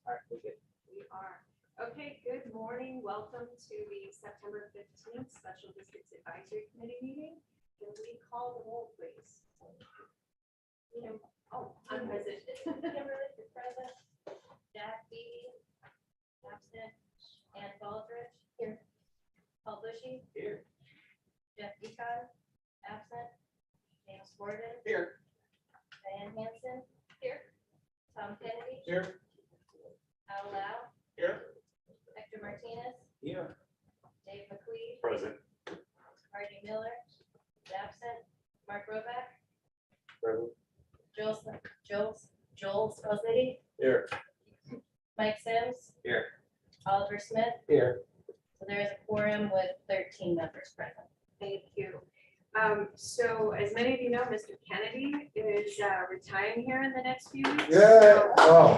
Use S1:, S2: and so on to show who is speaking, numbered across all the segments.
S1: All right, we're good.
S2: We are. Okay, good morning. Welcome to the September 15th Special Districts Advisory Committee meeting. Can we call the roll, please? Oh, I'm present.
S3: Kimberly is present. Jack Beebe, absent. Ann Baldridge. Here. Paul Bushy.
S1: Here.
S3: Jeff Econ, absent. James Gordon.
S1: Here.
S3: Diane Hanson. Here. Tom Kennedy.
S1: Here.
S3: Al Lau.
S1: Here.
S3: Hector Martinez.
S1: Here.
S3: Dave McQueen.
S4: Present.
S3: Marty Miller is absent. Mark Roback.
S4: Present.
S3: Joel Spazzetti.
S4: Here.
S3: Mike Sims.
S1: Here.
S3: Oliver Smith.
S1: Here.
S3: So there is a quorum with 13 members present.
S2: Thank you. So as many of you know, Mr. Kennedy is retiring here in the next few weeks.
S4: Yeah. Oh.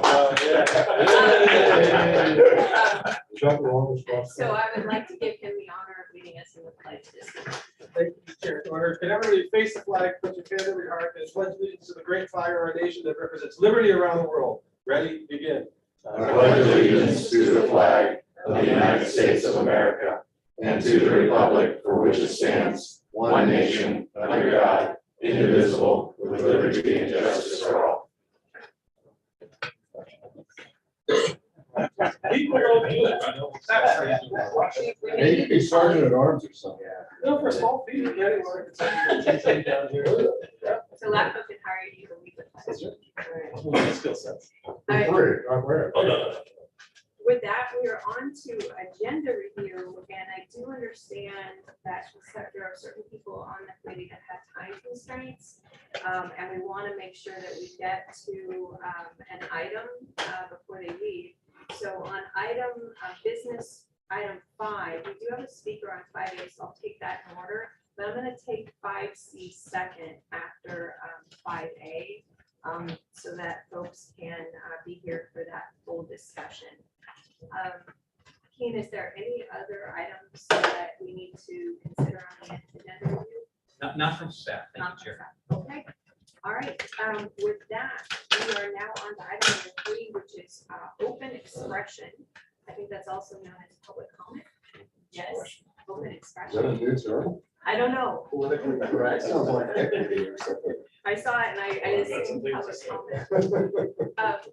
S2: So I would like to give him the honor of leading us in the pledge this year.
S5: Thank you, Chair. Order. Can everybody face the flag, put your hand over your heart, and pledge allegiance to the great flag of our nation that represents liberty around the world. Ready? Begin.
S4: I pledge allegiance to the flag of the United States of America and to the republic for which it stands, one nation, under God, indivisible, with liberty and justice for all.
S5: People don't do that.
S4: Maybe you could be sergeant at arms or something.
S5: No, for small feet, anywhere.
S2: So LAPCO can hire you to lead the pledge.
S5: Skill sets.
S2: All right.
S4: Where?
S2: With that, we are on to agenda review, and I do understand that there are certain people on the committee that have time constraints, and we want to make sure that we get to an item before they leave. So on business item 5, we do have a speaker on 5A, so I'll take that in order, but I'm going to take 5C second after 5A, so that folks can be here for that full discussion. Keen, is there any other items that we need to consider on the agenda review?
S1: Not from staff, thank
S2: Not
S1: you, Chair.
S2: Okay, all right, with that, we are now on to item number 3, which is open expression. I think that's also known as public comment. Yes, open
S4: Is that a
S2: expression.
S4: new term?
S2: I don't know.
S5: Politically correct.
S4: Sounds like equity or something.
S2: I saw it and I assumed public comment.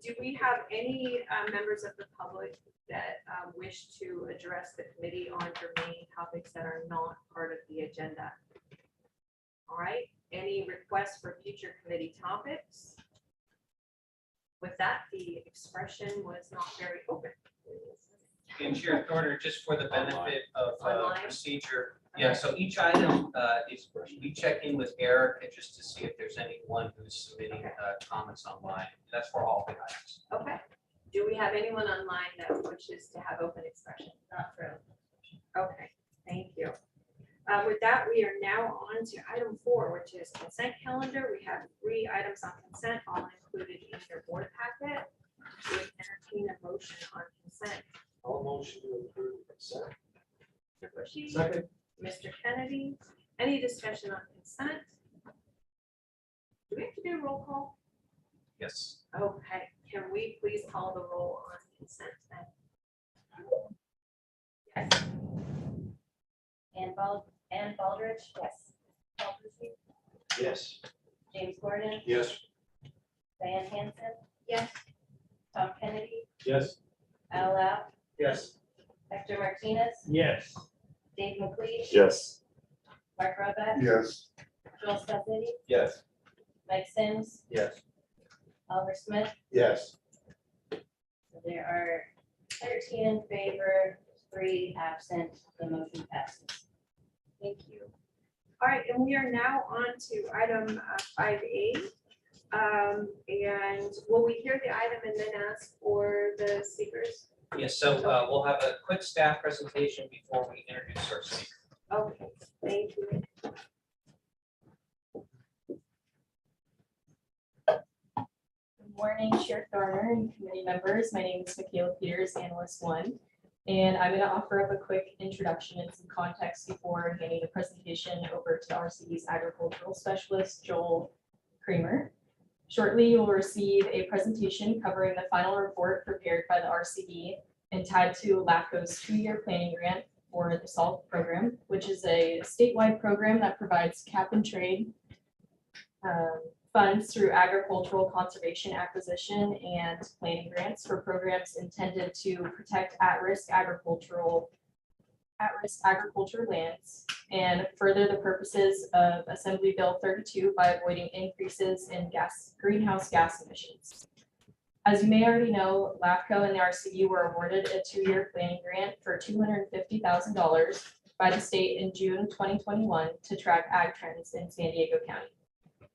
S2: Do we have any members of the public that wish to address the committee on germane topics that are not part of the agenda? All right, any requests for future committee topics? With that, the expression was not very open.
S1: In Chair Thorner, just for the benefit of
S2: Online?
S1: procedure, yeah, so each item is, we check in with Eric just to see if there's anyone who's submitting comments online. That's for all the items.
S2: Okay, do we have anyone online that wishes to have open expression?
S3: Not true.
S2: Okay, thank you. With that, we are now on to item 4, which is consent calendar. We have 3 items on consent, all included in your board packet. We entertain a motion on consent.
S5: All motion to approve consent.
S2: Mr. Bushy,
S5: Second.
S2: Mr. Kennedy, any discussion on consent? Do we have to do a roll call?
S1: Yes.
S2: Okay, can we please call the roll on consent then? Yes.
S3: Ann Baldridge. Yes. Paul Bushy.
S5: Yes.
S3: James Gordon.
S4: Yes.
S3: Diane Hanson.
S2: Yes.
S3: Tom Kennedy.
S5: Yes.
S3: Al Lau.
S5: Yes.
S3: Hector Martinez.
S5: Yes.
S3: Dave McQueen.
S4: Yes.
S3: Mark Roback.
S4: Yes.
S3: Joel Spazzetti.
S5: Yes.
S3: Mike Sims.
S5: Yes.
S3: Oliver Smith.
S4: Yes.
S3: So there are 13 in favor, 3 absent. The motion passes.
S2: Thank you. All right, and we are now on to item 5A. And will we hear the item and then ask for the speakers?
S1: Yes, so we'll have a quick staff presentation before we introduce our speaker.
S2: Okay, thank you.
S6: Good morning, Chair Thorner and committee members. My name is Michaela Peters, Analyst 1, and I'm going to offer up a quick introduction and some context before handing the presentation over to RCE's agricultural specialist, Joel Creamer. Shortly, you will receive a presentation covering the final report prepared by the RCD and tied to LAFCO's 2-year planning grant for the SALT program, which is a statewide program that provides cap and trade funds through agricultural conservation acquisition and planning grants for programs intended to protect at-risk agriculture lands and further the purposes of Assembly Bill 32 by avoiding increases in greenhouse gas emissions. As you may already know, LAFCO and the RCD were awarded a 2-year planning grant for $250,000 by the state in June 2021 to track ag trends in San Diego County.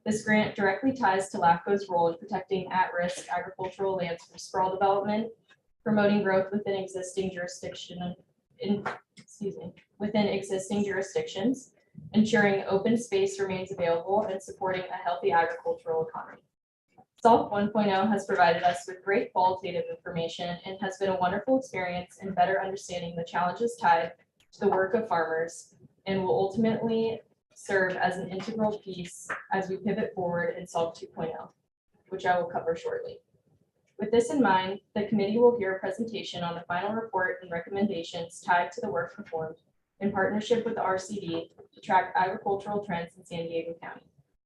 S6: This grant directly ties to LAFCO's role in protecting at-risk agricultural lands from sprawl development, promoting growth within existing jurisdictions, ensuring open space remains available, and supporting a healthy agricultural economy. SALT 1.0 has provided us with great qualitative information and has been a wonderful experience in better understanding the challenges tied to the work of farmers and will ultimately serve as an integral piece as we pivot forward in SALT 2.0, which I will cover shortly. With this in mind, the committee will hear a presentation on the final report and recommendations tied to the work performed in partnership with the RCD to track agricultural trends in San Diego County.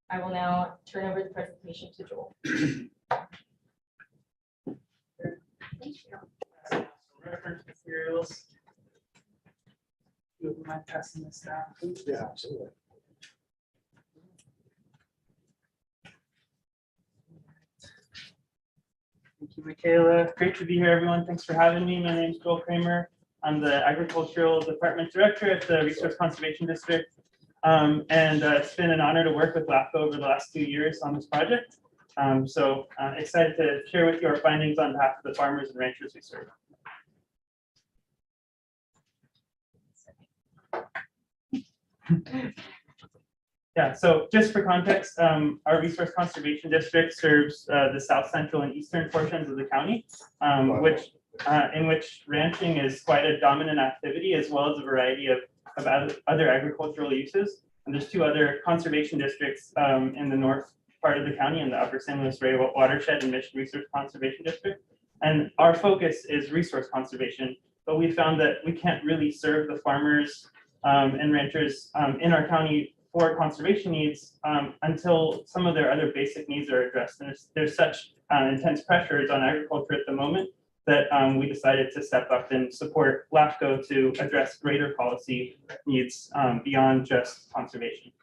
S6: I will now turn over the presentation to Joel.
S7: Reference materials. You mind passing this down, please?
S5: Yeah, absolutely.
S7: Thank you, Michaela. Great to be here, everyone. Thanks for having me. My name is Joel Kramer. I'm the Agricultural Department Director at the Resource Conservation District. It's been an honor to work with LAFCO over the last 2 years on this project. Excited to share with you our findings on behalf of the farmers and ranchers we serve. Yeah, so just for context, our Resource Conservation District serves the south central and eastern portions of the county, in which ranching is quite a dominant activity, as well as a variety of other agricultural uses. And there's 2 other conservation districts in the north part of the county, in the upper San Luis Rey Watershed and Mission Resource Conservation District. And our focus is resource conservation, but we found that we can't really serve the farmers and ranchers in our county for conservation needs until some of their other basic needs are addressed. And there's such intense pressures on agriculture at the moment that we decided to step up and support LAFCO to address greater policy needs beyond just conservation.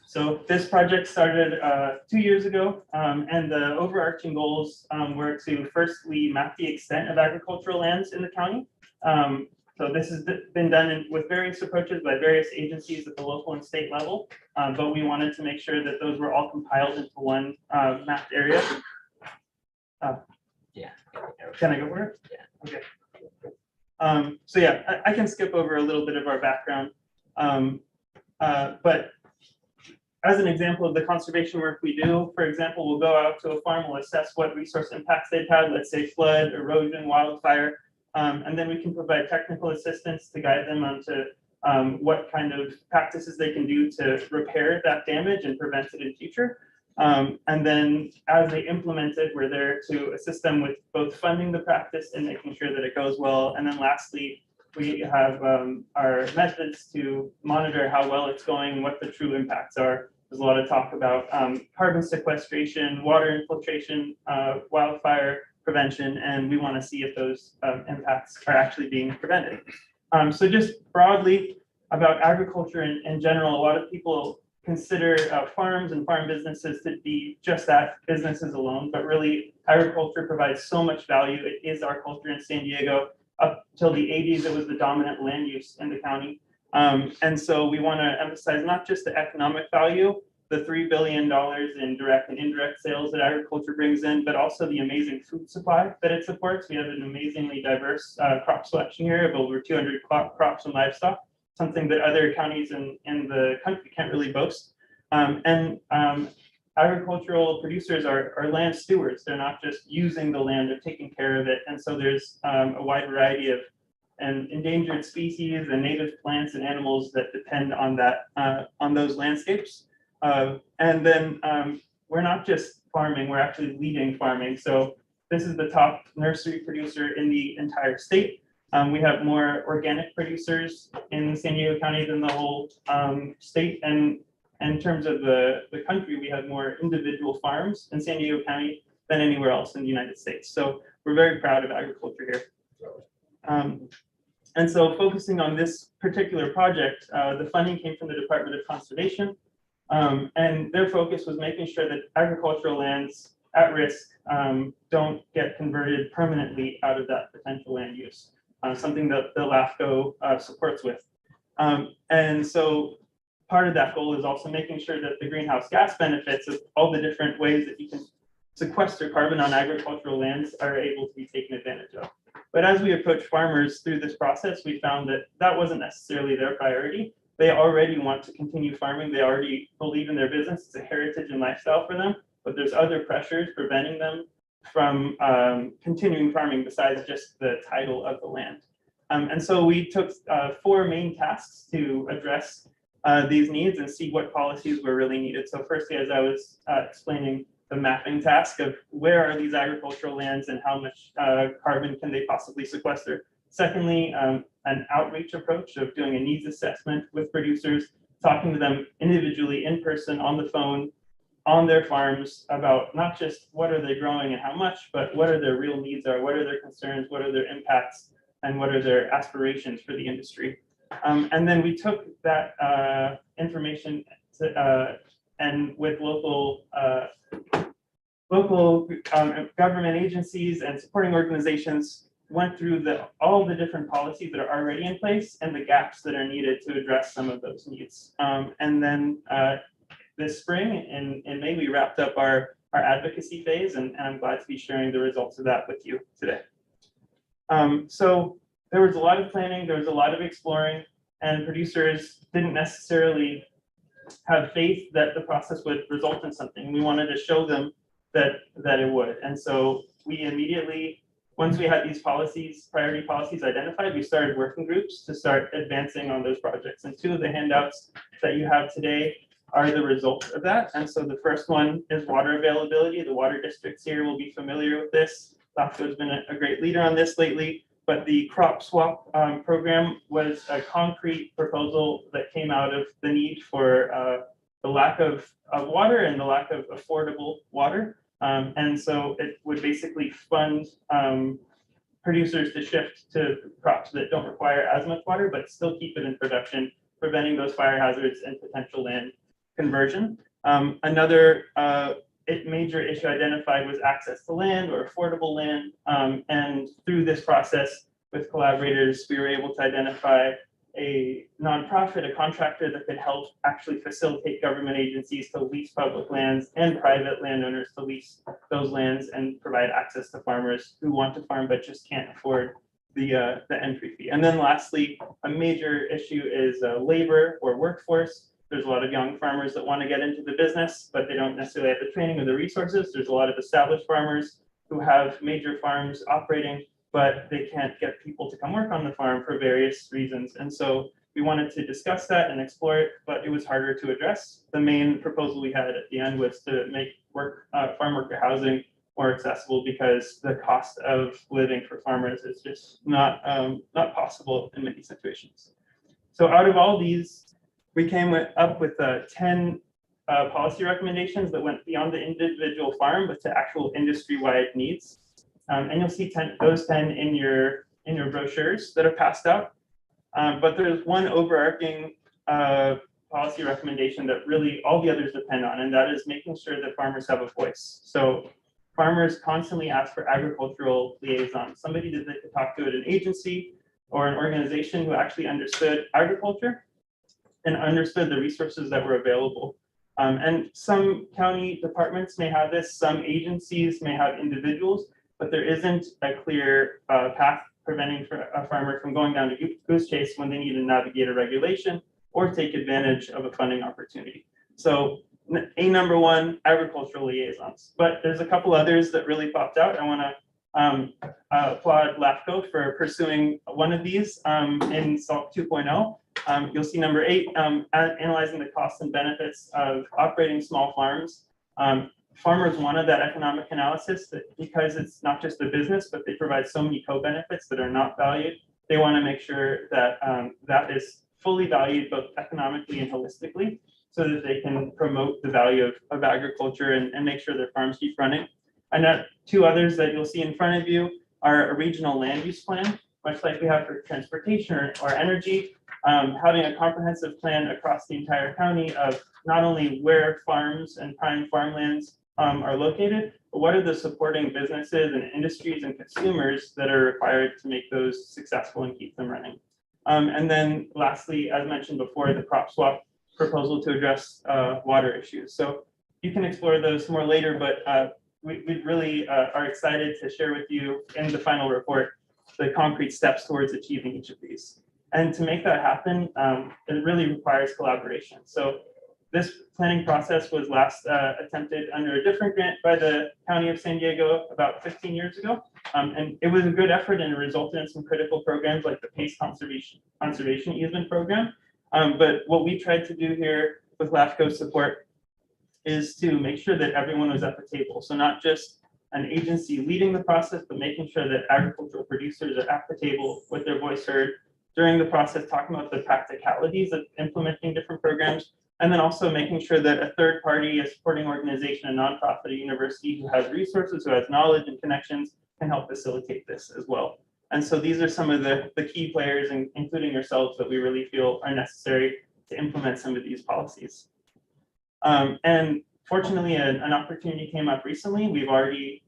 S7: So this project started 2 years ago, and the overarching goals were to firstly map the extent of agricultural lands in the county. So this has been done with various approaches by various agencies at the local and state level, but we wanted to make sure that those were all compiled into one mapped area.
S6: Yeah.
S7: Can I go for it?
S6: Yeah.
S7: Okay. So yeah, I can skip over a little bit of our background, but as an example of the conservation work we do, for example, we'll go out to a farm, we'll assess what resource impacts they've had, let's say flood, erosion, wildfire, and then we can provide technical assistance to guide them onto what kind of practices they can do to repair that damage and prevent it in future. And then as they implement it, we're there to assist them with both funding the practice and making sure that it goes well. And then lastly, we have our methods to monitor how well it's going, what the true impacts are. There's a lot of talk about carbon sequestration, water infiltration, wildfire prevention, and we want to see if those impacts are actually being prevented. So just broadly about agriculture in general, a lot of people consider farms and farm businesses to be just that, businesses alone, but really agriculture provides so much value. It is our culture in San Diego. Up till the 80s, it was the dominant land use in the county. And so we want to emphasize not just the economic value, the $3 billion in direct and indirect sales that agriculture brings in, but also the amazing food supply that it supports. We have an amazingly diverse crop selection here of over 200 crops and livestock, something that other counties in the country can't really boast. Agricultural producers are land stewards. They're not just using the land, they're taking care of it. And so there's a wide variety of endangered species and native plants and animals that depend on that, on those landscapes. And then we're not just farming, we're actually leading farming. So this is the top nursery producer in the entire state. We have more organic producers in San Diego County than the whole state. And in terms of the country, we have more individual farms in San Diego County than anywhere else in the United States. So we're very proud of agriculture here. And so focusing on this particular project, the funding came from the Department of Conservation. And their focus was making sure that agricultural lands at risk don't get converted permanently out of that potential land use, something that the LAFCO supports with. And so part of that goal is also making sure that the greenhouse gas benefits of all the different ways that you can sequester carbon on agricultural lands are able to be taken advantage of. But as we approach farmers through this process, we found that that wasn't necessarily their priority. They already want to continue farming. They already believe in their business. It's a heritage and lifestyle for them, but there's other pressures preventing them from continuing farming besides just the title of the land. And so we took 4 main tasks to address these needs and see what policies were really needed. So firstly, as I was explaining, the mapping task of where are these agricultural lands and how much carbon can they possibly sequester. Secondly, an outreach approach of doing a needs assessment with producers, talking to them individually in person, on the phone, on their farms about not just what are they growing and how much, but what are their real needs are, what are their concerns, what are their impacts, and what are their aspirations for the industry. And then we took that information to, and with local government agencies and supporting organizations, went through all the different policies that are already in place and the gaps that are needed to address some of those needs. And then this spring in May, we wrapped up our advocacy phase, and I'm glad to be sharing the results of that with you today. So there was a lot of planning, there was a lot of exploring, and producers didn't necessarily have faith that the process would result in something. We wanted to show them that it would. And so we immediately, once we had these policies, priority policies identified, we started working groups to start advancing on those projects. And 2 of the handouts that you have today are the result of that. And so the first one is water availability. The water districts here will be familiar with this. LAFCO has been a great leader on this lately, but the crop swap program was a concrete proposal that came out of the need for the lack of water and the lack of affordable water. And so it would basically fund producers to shift to crops that don't require as much water, but still keep it in production, preventing those fire hazards and potential land conversion. Another major issue identified was access to land or affordable land. And through this process with collaborators, we were able to identify a nonprofit, a contractor that could help actually facilitate government agencies to lease public lands and private landowners to lease those lands and provide access to farmers who want to farm but just can't afford the entry fee. And then lastly, a major issue is labor or workforce. There's a lot of young farmers that want to get into the business, but they don't necessarily have the training or the resources. There's a lot of established farmers who have major farms operating, but they can't get people to come work on the farm for various reasons. And so we wanted to discuss that and explore it, but it was harder to address. The main proposal we had at the end was to make farm worker housing more accessible because the cost of living for farmers is just not possible in many situations. So out of all these, we came up with 10 policy recommendations that went beyond the individual farm, but to actual industry-wide needs. And you'll see those 10 in your brochures that are passed out. But there's one overarching policy recommendation that really all the others depend on, and that is making sure that farmers have a voice. So farmers constantly ask for agricultural liaisons, somebody that they could talk to at an agency or an organization who actually understood agriculture and understood the resources that were available. And some county departments may have this, some agencies may have individuals, but there isn't a clear path preventing a farmer from going down to goose chase when they need to navigate a regulation or take advantage of a funding opportunity. So number one, agricultural liaisons. But there's a couple others that really popped out. I want to applaud LAFCO for pursuing one of these in SALT 2.0. You'll see number 8, analyzing the costs and benefits of operating small farms. Farmers wanted that economic analysis because it's not just a business, but they provide so many co-benefits that are not valued. They want to make sure that that is fully valued both economically and holistically, so that they can promote the value of agriculture and make sure their farms keep running. And 2 others that you'll see in front of you are a regional land use plan, much like we have for transportation or energy, having a comprehensive plan across the entire county of not only where farms and prime farmlands are located, but what are the supporting businesses and industries and consumers that are required to make those successful and keep them running. And then lastly, as mentioned before, the crop swap proposal to address water issues. So you can explore those more later, but we really are excited to share with you in the final report the concrete steps towards achieving each of these. And to make that happen, it really requires collaboration. So this planning process was last attempted under a different grant by the County of San Diego about 15 years ago. And it was a good effort and it resulted in some critical programs like the PACE Conservation Easement Program. But what we tried to do here with LAFCO's support is to make sure that everyone was at the table. So not just an agency leading the process, but making sure that agricultural producers are at the table with their voice heard during the process, talking about the practicalities of implementing different programs, and then also making sure that a third party, a supporting organization, a nonprofit, a university who has resources, who has knowledge and connections can help facilitate this as well. And so these are some of the key players, including yourselves, that we really feel are necessary to implement some of these policies. And fortunately, an opportunity came up recently. We've already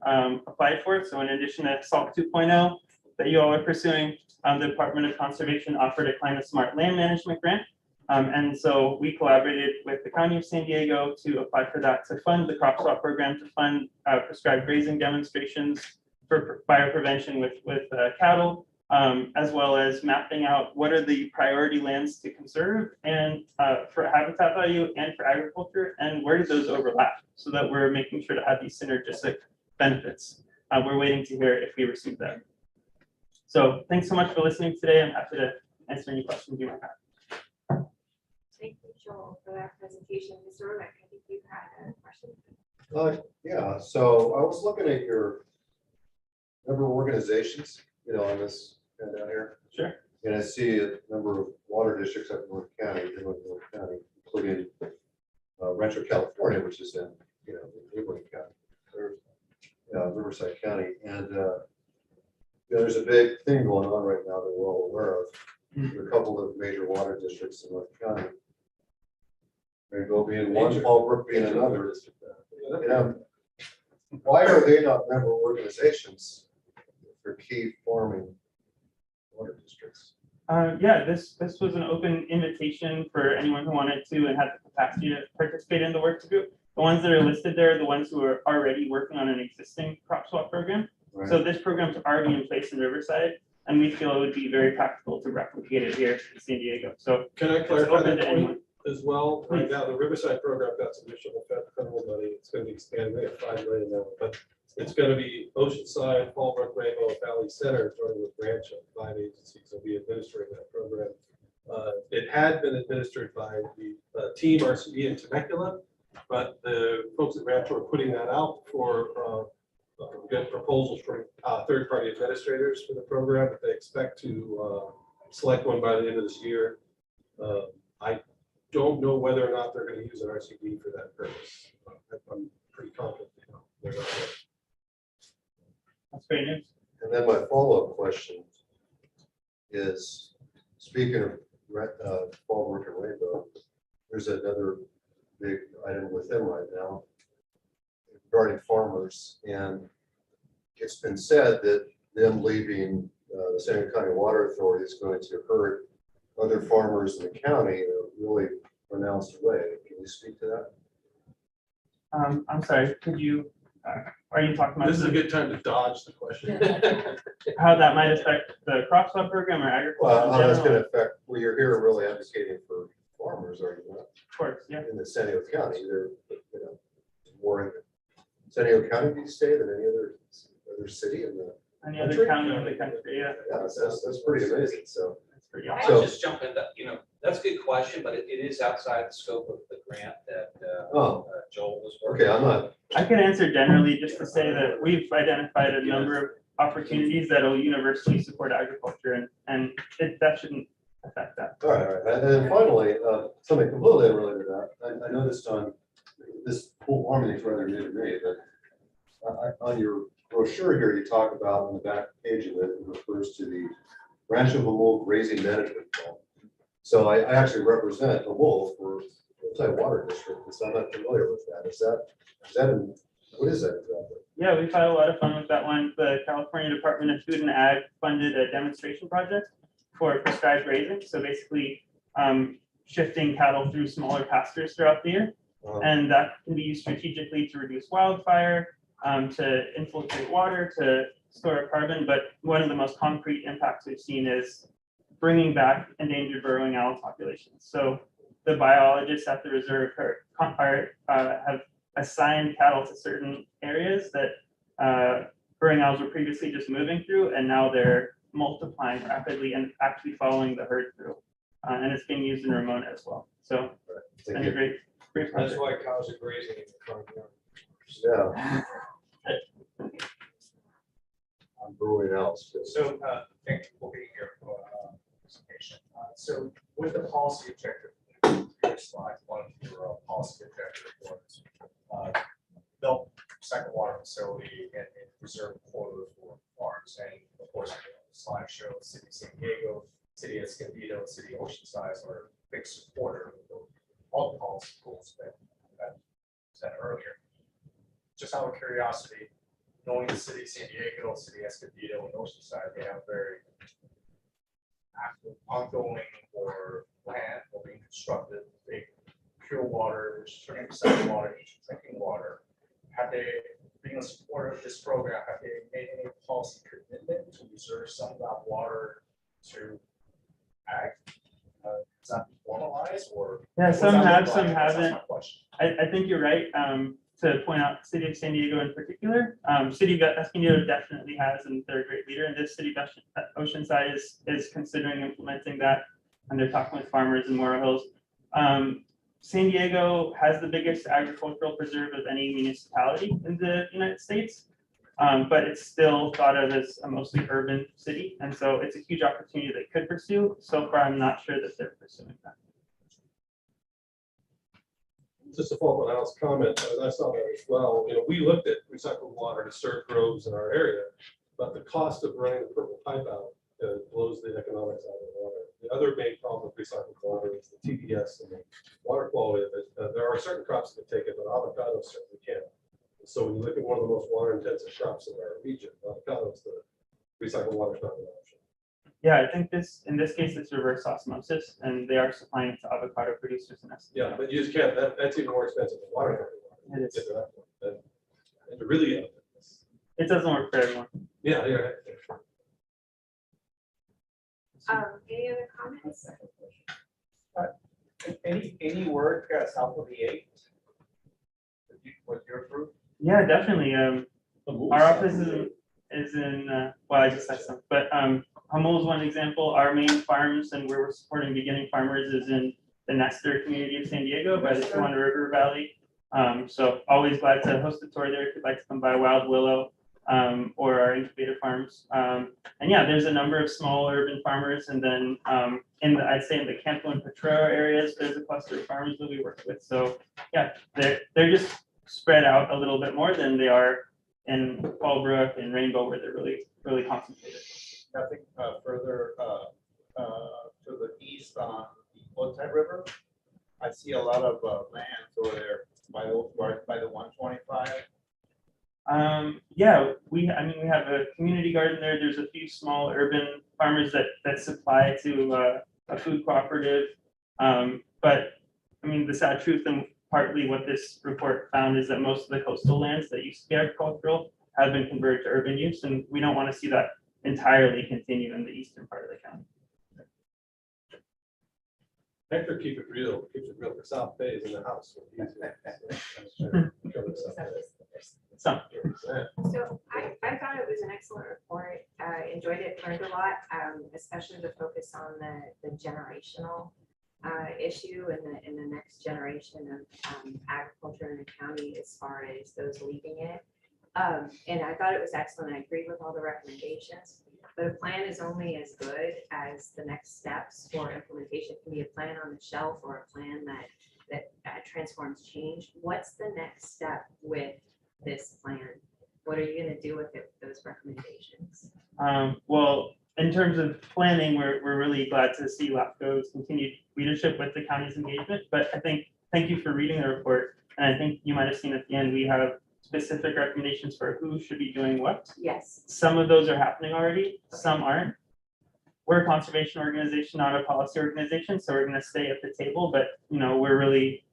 S7: applied for it. So in addition to SALT 2.0 that you all are pursuing, the Department of Conservation offered a climate smart land management grant. And so we collaborated with the County of San Diego to apply for that, to fund the crop swap program, to fund prescribed grazing demonstrations for bioprevention with cattle, as well as mapping out what are the priority lands to conserve and for habitat value and for agriculture, and where do those overlap, so that we're making sure to have these synergistic benefits. We're waiting to hear if we receive that. So thanks so much for listening today. I'm happy to answer any questions you might have.
S2: Thank you, Joel, for that presentation. Mr. Remick, I think you had a question.
S8: Yeah, so I was looking at your number of organizations, on this down here.
S7: Sure.
S8: And I see a number of water districts up in North County, including Rancho California, which is in, neighboring county, or Riverside County. And there's a big thing going on right now that we're all aware of. There are a couple of major water districts in North County. Rainbow being one, Fallbrook being another. Why are they not member organizations for key farming water districts?
S7: Yeah, this was an open invitation for anyone who wanted to and had the capacity to participate in the work group. The ones that are listed there are the ones who are already working on an existing crop swap program.
S8: Right.
S7: So this program's already in place in Riverside, and we feel it would be very practical to replicate it here in San Diego. So
S5: Can I
S7: it's
S5: clarify
S7: open
S5: that
S7: to
S5: point
S7: anyone.
S5: as well? Right
S7: Please.
S5: now, the Riverside program got some additional federal money. It's going to be expanded. We have $5 million now, but it's going to be Oceanside, Fallbrook, Rainbow, Valley Center, joining with branch of 5 agencies will be administering that program. It had been administered by the team RCD in Temecula, but the folks at Rancho are putting that out for get proposals from third-party administrators for the program. They expect to select one by the end of this year. I don't know whether or not they're going to use an RCD for that purpose. I'm pretty confident they're not.
S7: That's great news.
S8: And then my follow-up question is, speaking of Fallbrook and Rainbow, there's another big item with them right now regarding farmers, and it's been said that them leaving the San Diego County Water Authority is going to hurt other farmers in the county in a really pronounced way. Can you speak to that?
S7: I'm sorry, could you, are you talking about
S5: This is a good time to dodge the question.
S7: how that might affect the crop swap program or agriculture?
S8: Well,
S7: in
S8: how that's
S7: general?
S8: going to affect, well, you're here really advocating for farmers, are you not?
S7: Of course, yeah.
S8: In the San Diego County, they're, more in San Diego County, do you say, than any other city in the
S7: Any other county in the country, yeah.
S8: Yeah, that's pretty amazing. So
S7: pretty
S1: I'll
S7: awesome.
S8: So-
S1: just jump in, that's a good question, but it is outside the scope of the grant that
S8: Oh,
S1: Joel was working.
S8: okay, I'm not,
S7: I can answer generally just to say that we've identified a number of opportunities that will universally support agriculture and that shouldn't affect that.
S8: all right. And then finally, something completely unrelated to that, I noticed on this whole harmony is rather new to me, but on your brochure here, you talk about on the back page of it, it refers to the Rancho Hamul Grazing Management Plan. So I actually represent Hamul for Water District, and so I'm not familiar with that. Is that, what is that exactly?
S7: Yeah, we've had a lot of fun with that one. The California Department of Food and Ag funded a demonstration project for prescribed grazing. So basically shifting cattle through smaller pastures throughout the year. And that can be used strategically to reduce wildfire, to infiltrate water, to store up carbon. But one of the most concrete impacts we've seen is bringing back endangered burrowing owl populations. So the biologists at the reserve have assigned cattle to certain areas that burrowing owls were previously just moving through, and now they're multiplying rapidly and actually following the herd through. And it's being used in Ramona as well. So it's been a great
S5: That's
S7: project.
S5: why cows are grazing in the front yard.
S8: Yeah. I'm brewing else.
S9: So, thank you for being here for presentation. So with the policy objective, previous slide, one of your policy objective was build second water facility and preserve corridor for farms. And of course, the slide shows City of San Diego, City of Escondido, City of Oceanside are big supporter of all the policy goals that said earlier. Just out of curiosity, knowing the City of San Diego, City of Escondido, and Oceanside, they have very active, ongoing or land or being constructed, big pure water, 30% water, drinking water. Have they, being a supporter of this program, have they made any policy commitment to reserve some of that water to ag? Is that formalized or?
S7: Yeah,
S9: what does
S7: some
S9: that
S7: have,
S9: look
S7: some
S9: like? That's my
S7: haven't.
S9: question.
S7: I think you're right to point out City of San Diego in particular. City of Escondido definitely has, and they're a great leader. And this City of Oceanside is considering implementing that, and they're talking with farmers in Morro Hills. San Diego has the biggest agricultural preserve of any municipality in the United States, but it's still thought of as a mostly urban city, and so it's a huge opportunity they could pursue. So far, I'm not sure that they're pursuing that.
S5: Just to follow up on Al's comment, and I saw that as well, we looked at recycled water to serve groves in our area, but the cost of running the purple pipe out blows the economics out of the water. The other main problem with recycled water is the TDS and the water quality of it. There are certain crops that take it, but avocados certainly can't. So when you look at one of the most water intensive crops in our region, avocados, the recycled water is not an option.
S7: Yeah, I think in this case, it's reverse osmosis, and they are supplying it to avocado producers in Escondido.
S5: Yeah, but you just can't, that's even more expensive than water.
S7: It is.
S5: Get to that point. And to really,
S7: It doesn't work for everyone.
S5: yeah, yeah.
S2: Any other comments?
S9: Any work south of the 8th? With your group?
S7: Yeah, definitely. Our office is in well, I just said some, but Hummel is one example. Our main farms and where we're supporting beginning farmers is in the Nestor community of San Diego by the Tijuana River Valley. So always glad to host a tour there if you'd like to come by Wild Willow or our incubator farms. And yeah, there's a number of small urban farmers, and then I'd say in the Campo and Potrero areas, there's a cluster of farmers that we work with. So yeah, they're just spread out a little bit more than they are in Fallbrook and Rainbow, where they're really concentrated.
S9: Nothing further to the east on the Otay River. I see a lot of lands over there by the 125.
S7: Yeah, we have a community garden there. There's a few small urban farmers that supply to a food cooperative. But I mean, the sad truth and partly what this report found is that most of the coastal lands that used to be agricultural have been converted to urban use, and we don't want to see that entirely continue in the eastern part of the county.
S5: Hector keeps it real for South Bay is in the house.
S7: So
S2: So I thought it was an excellent report. I enjoyed it, learned a lot, especially the focus on the generational issue and the next generation of agriculture in the county as far as those leaving it. And I thought it was excellent. I agreed with all the recommendations, but a plan is only as good as the next steps for implementation. It can be a plan on the shelf or a plan that transforms change. What's the next step with this plan? What are you going to do with it, those recommendations?
S7: Well, in terms of planning, we're really glad to see LAFCO's continued leadership with the county's engagement. But I think, thank you for reading the report. And I think you might have seen at the end, we have specific recommendations for who should be doing what.
S2: Yes.
S7: Some of those are happening already, some aren't. We're a conservation organization, not a policy organization, so we're going to stay at the table. But we're really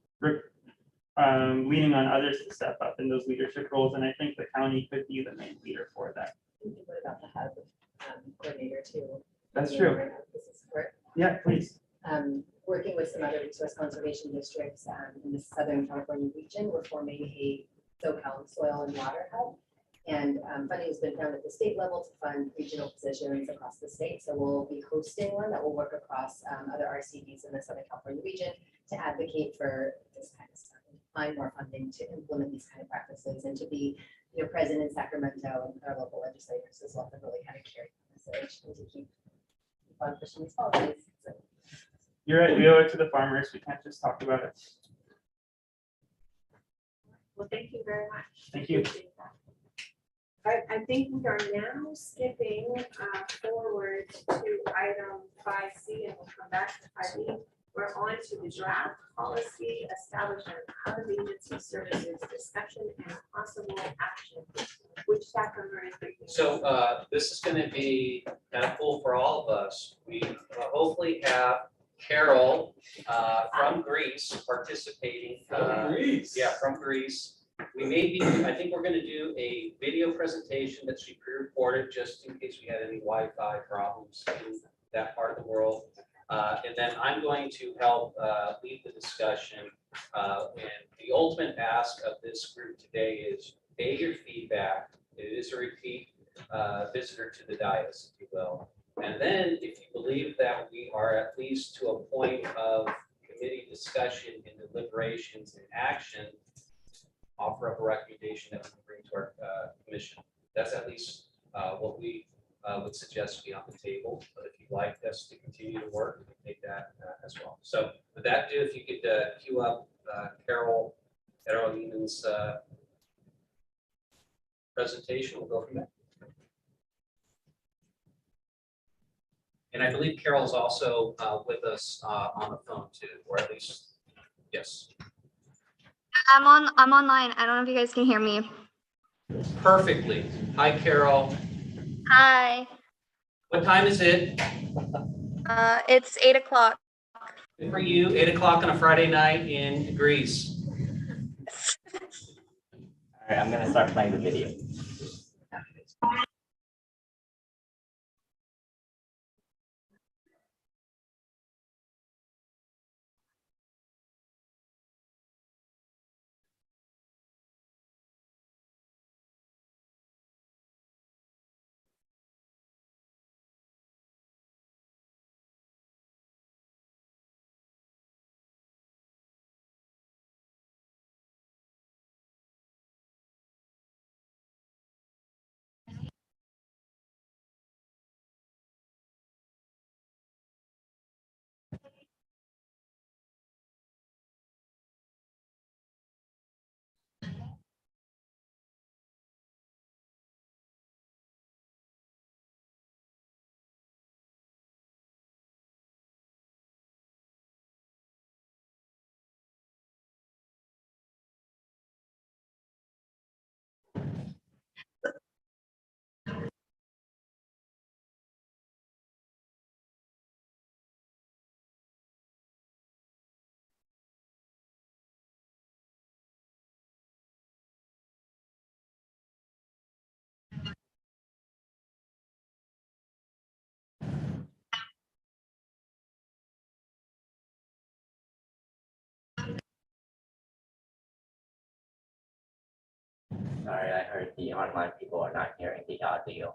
S7: leaning on others to step up in those leadership roles, and I think the county could be the main leader for that.
S3: What about the hub coordinator too?
S7: That's true.
S3: This is support.
S7: Yeah, please.
S3: Working with some other resource conservation districts in the Southern California region, we're forming a SoCal soil and water hub. And funding has been found at the state level to fund regional positions across the state. So we'll be hosting one that will work across other RCDs in the Southern California region to advocate for this kind of stuff and find more funding to implement these kind of practices and to be present in Sacramento and our local legislators as well to really kind of carry the message and to keep on pushing these policies. So,
S7: You're right. We owe it to the farmers. We can't just talk about it.
S2: Well, thank you very much.
S7: Thank you.
S2: Appreciate that. I think we are now skipping forward to item 5C, and we'll come back to 5E. We're on to the draft policy establishment of agency services discussion and possible action. Which staff member is reading?
S1: So this is going to be kind of cool for all of us. We hopefully have Carol from Greece participating.
S5: Greece.
S1: Yeah, from Greece. We may be, I think we're going to do a video presentation that should be pre-recorded just in case we had any Wi-Fi problems in that part of the world. And then I'm going to help lead the discussion. And the ultimate ask of this group today is pay your feedback. It is a repeat visitor to the dais, if you will. And then if you believe that we are at least to a point of committee discussion and deliberations and action, offer up a recommendation that we can bring to our commission. That's at least what we would suggest be on the table. But if you'd like us to continue to work, we can take that as well. So with that, if you could queue up Carol Edelman's presentation, we'll go from there. And I believe Carol is also with us on the phone too, or at least, yes.
S10: I'm online. I don't know if you guys can hear me.
S1: Perfectly. Hi, Carol.
S10: Hi.
S1: What time is it?
S10: It's 8 o'clock.
S1: For you, 8 o'clock on a Friday night in Greece.
S11: All right, I'm gonna start playing the video. Sorry, I heard the online people are not hearing the audio.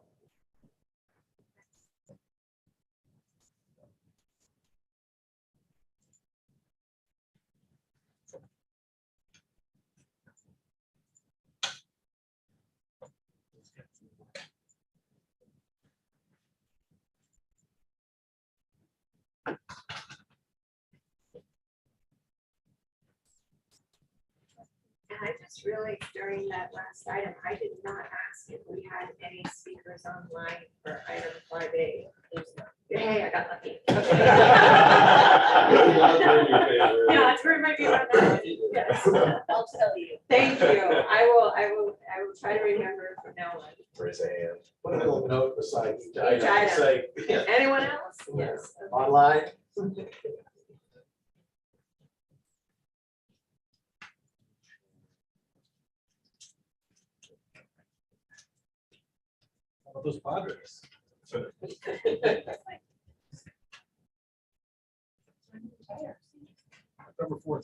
S2: comments really during that last item. I did not ask if we had any speakers online for item 5A. Hey, I got lucky. Yeah, it's very might be about that. Yes.
S3: I'll tell you.
S2: Thank you. I will try to remember from now on.
S9: Raise a hand.
S12: Put a little note beside each
S2: Each
S12: item,
S2: item.
S12: say,
S2: Anyone else? Yes. Okay.
S12: online.
S5: How about those Padres? Number 4.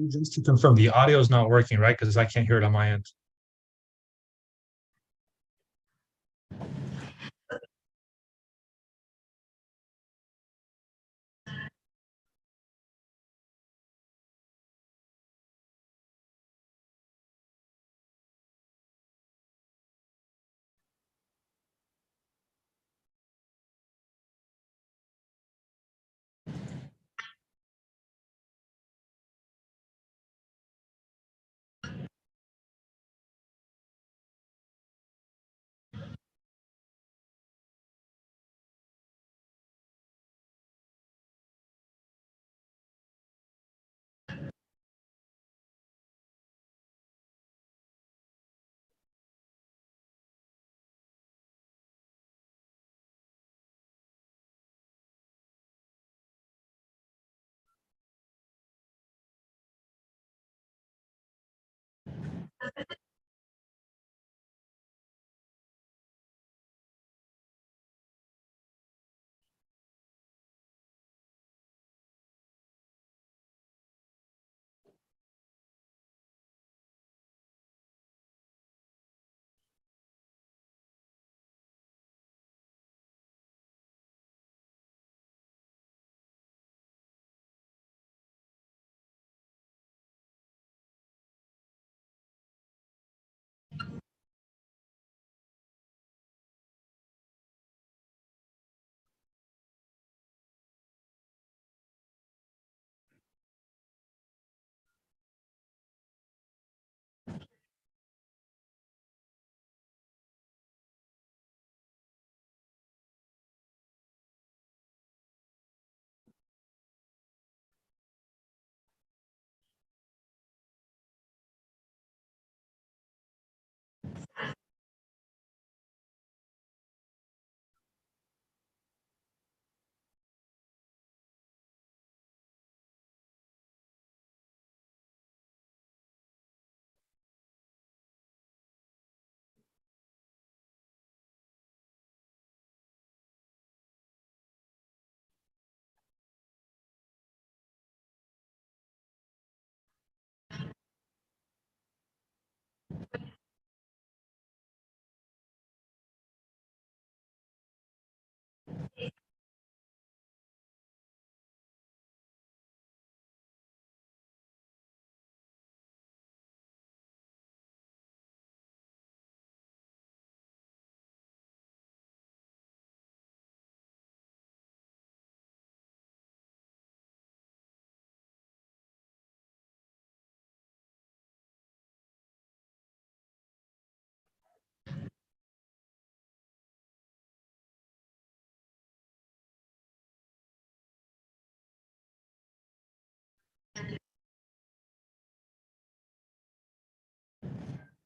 S13: Just to confirm, the audio is not working, right? Because I can't hear it on my end.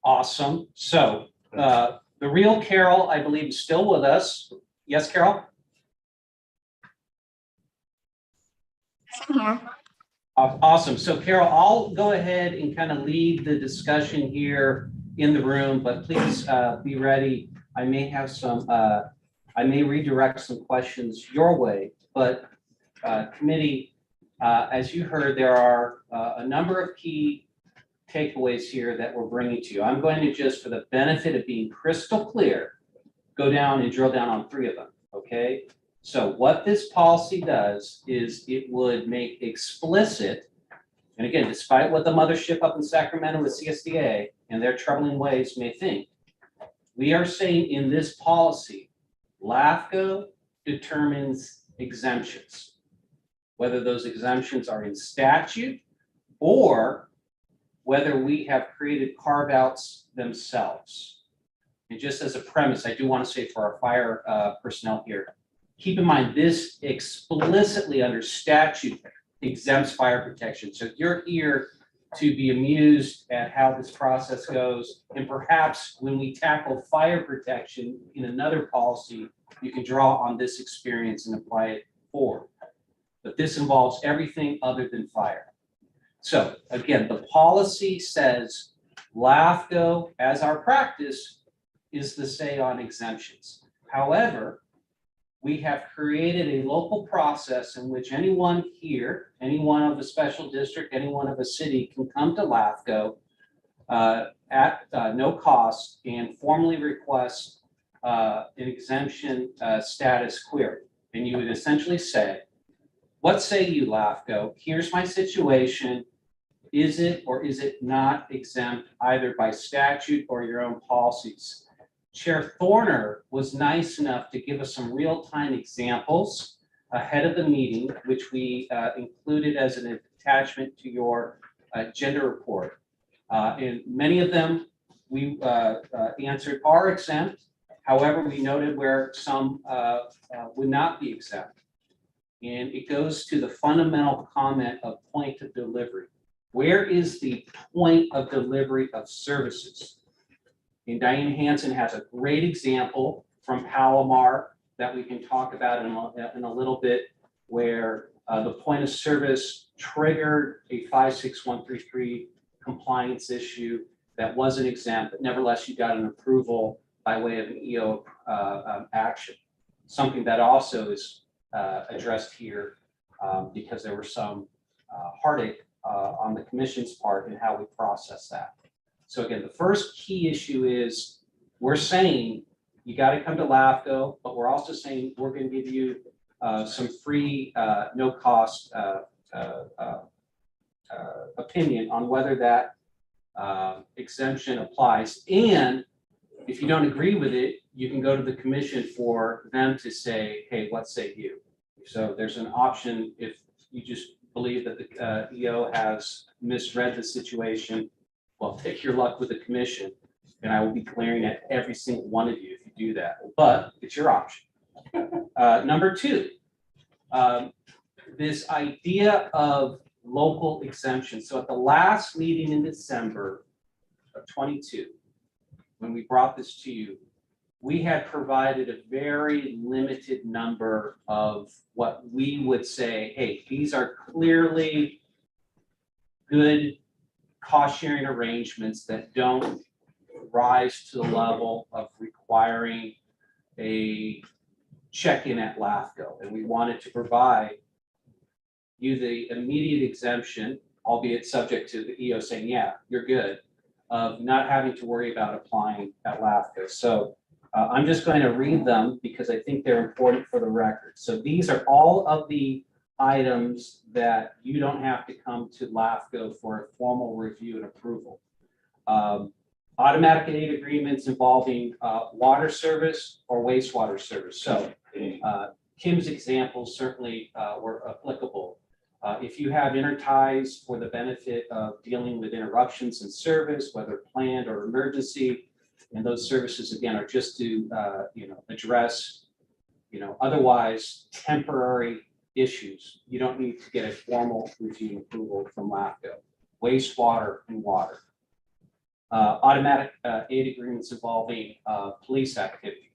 S1: Awesome. So The real Carol, I believe, is still with us. Yes, Carol?
S10: I'm here.
S1: Awesome. So Carol, I'll go ahead and kind of lead the discussion here in the room, but please be ready. I may have some, I may redirect some questions your way, but committee, as you heard, there are a number of key takeaways here that we're bringing to you. I'm going to just, for the benefit of being crystal clear, go down and drill down on 3 of them, okay? So what this policy does is it would make explicit, and again, despite what the mothership up in Sacramento with CSDA and their troubling ways may think, we are saying in this policy, LAFCO determines exemptions, whether those exemptions are in statute or whether we have created carve-outs themselves. And just as a premise, I do want to say for our fire personnel here, keep in mind this explicitly under statute exempts fire protection. So you're here to be amused at how this process goes. And perhaps when we tackle fire protection in another policy, you can draw on this experience and apply it forward. But this involves everything other than fire. So again, the policy says LAFCO, as our practice, is the say on exemptions. However, we have created a local process in which anyone here, anyone of a special district, anyone of a city can come to LAFCO at no cost and formally request an exemption status query. And you would essentially say, what say you, LAFCO? Here's my situation. Is it or is it not exempt either by statute or your own policies? Chair Thorner was nice enough to give us some real-time examples ahead of the meeting, which we included as an attachment to your agenda report. And many of them we answered are exempt. However, we noted where some would not be exempt. And it goes to the fundamental comment of point of delivery. Where is the point of delivery of services? And Diane Hansen has a great example from Palomar that we can talk about in a little bit, where the point of service triggered a 56133 compliance issue that wasn't exempt, but nevertheless you got an approval by way of an EO action. Something that also is addressed here because there were some heartache on the commission's part in how we process that. So again, the first key issue is we're saying you got to come to LAFCO, but we're also saying we're going to give you some free, no cost opinion on whether that exemption applies. And if you don't agree with it, you can go to the commission for them to say, hey, what say you? So there's an option if you just believe that the EO has misread the situation. Well, take your luck with the commission, and I will be glaring at every single one of you if you do that, but it's your option. Number 2, this idea of local exemption. So at the last meeting in December of 22, when we brought this to you, we had provided a very limited number of what we would say, hey, these are clearly good cost sharing arrangements that don't rise to the level of requiring a check-in at LAFCO. And we wanted to provide you the immediate exemption, albeit subject to the EO saying, yeah, you're good, of not having to worry about applying at LAFCO. So I'm just going to read them because I think they're important for the record. So these are all of the items that you don't have to come to LAFCO for a formal review and approval. Automatic aid agreements involving water service or wastewater service. So Kim's examples certainly were applicable. If you have interties for the benefit of dealing with interruptions in service, whether planned or emergency, and those services again are just to address otherwise temporary issues, you don't need to get a formal review and approval from LAFCO. Wastewater and water. Automatic aid agreements involving police activity.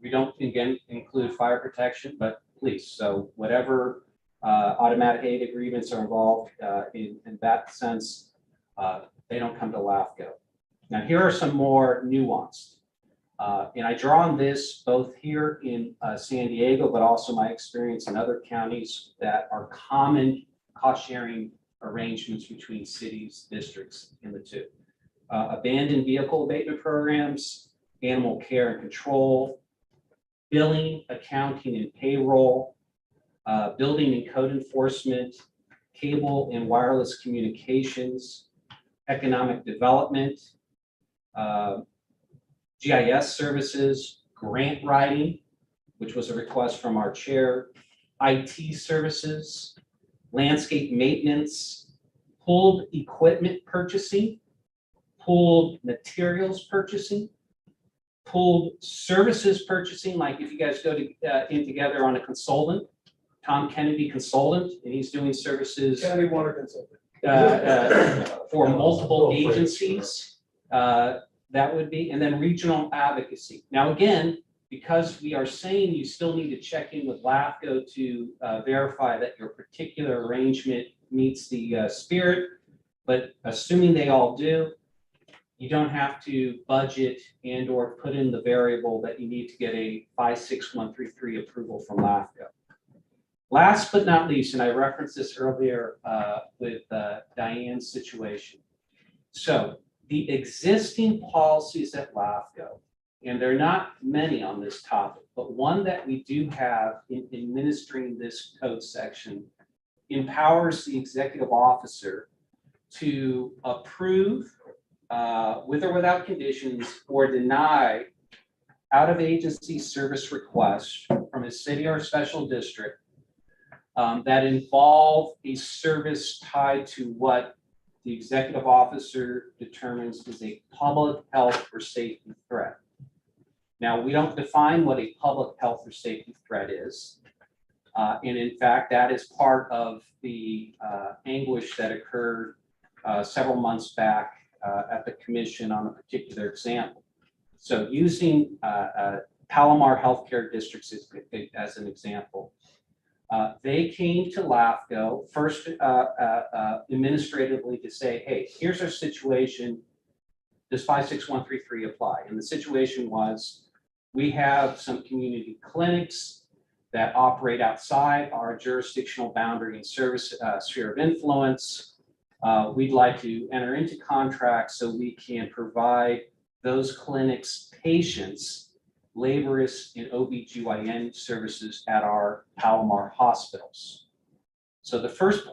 S1: We don't, again, include fire protection, but police. So whatever automatic aid agreements are involved in that sense, they don't come to LAFCO. Now, here are some more nuanced. And I draw on this both here in San Diego, but also my experience in other counties that are common cost-sharing arrangements between cities, districts, and the two. Abandoned vehicle abatement programs, animal care and control, billing, accounting, and payroll, building and code enforcement, cable and wireless communications, economic development, GIS services, grant writing, which was a request from our chair, IT services, landscape maintenance, pooled equipment purchasing, pooled materials purchasing, pooled services purchasing, like if you guys go in together on a consultant, Tom Kennedy consultant, and he's doing services
S5: Kennedy Water Consulting.
S1: for multiple agencies, that would be, and then regional advocacy. Now, again, because we are saying you still need to check in with LAFCO to verify that your particular arrangement meets the spirit, but assuming they all do, you don't have to budget and or put in the variable that you need to get a 56133 approval from LAFCO. Last but not least, and I referenced this earlier with Diane's situation. So the existing policies at LAFCO, and there are not many on this topic, but one that we do have in administering this code section empowers the executive officer to approve with or without conditions or deny out-of-agency service requests from a city or special district that involve a service tied to what the executive officer determines is a public health or safety threat. Now, we don't define what a public health or safety threat is. And in fact, that is part of the anguish that occurred several months back at the commission on a particular example. So using Palomar Healthcare Districts as an example, they came to LAFCO first administratively to say, hey, here's our situation. Does 56133 apply? And the situation was, we have some community clinics that operate outside our jurisdictional boundary and service sphere of influence. We'd like to enter into contracts so we can provide those clinics patients laborious and OBGYN services at our Palomar hospitals. So the first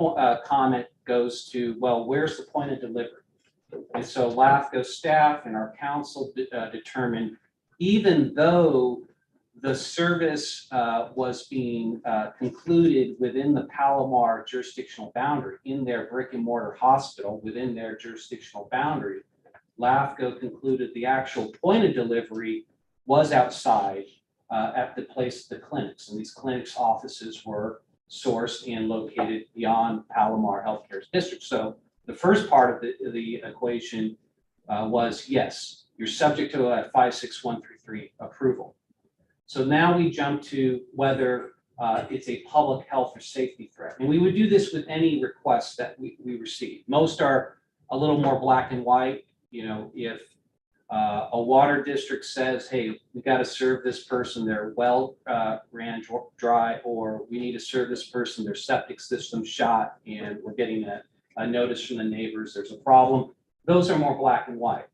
S1: comment goes to, well, where's the point of delivery? And so LAFCO staff and our council determined, even though the service was being concluded within the Palomar jurisdictional boundary, in their brick and mortar hospital within their jurisdictional boundary, LAFCO concluded the actual point of delivery was outside at the place of the clinics. And these clinics' offices were sourced and located beyond Palomar Healthcare District. So the first part of the equation was, yes, you're subject to a 56133 approval. So now we jump to whether it's a public health or safety threat. And we would do this with any requests that we receive. Most are a little more black and white. You know, if a water district says, hey, we got to serve this person, their well ran dry, or we need to serve this person, their septic system shot, and we're getting a notice from the neighbors, there's a problem. Those are more black and white.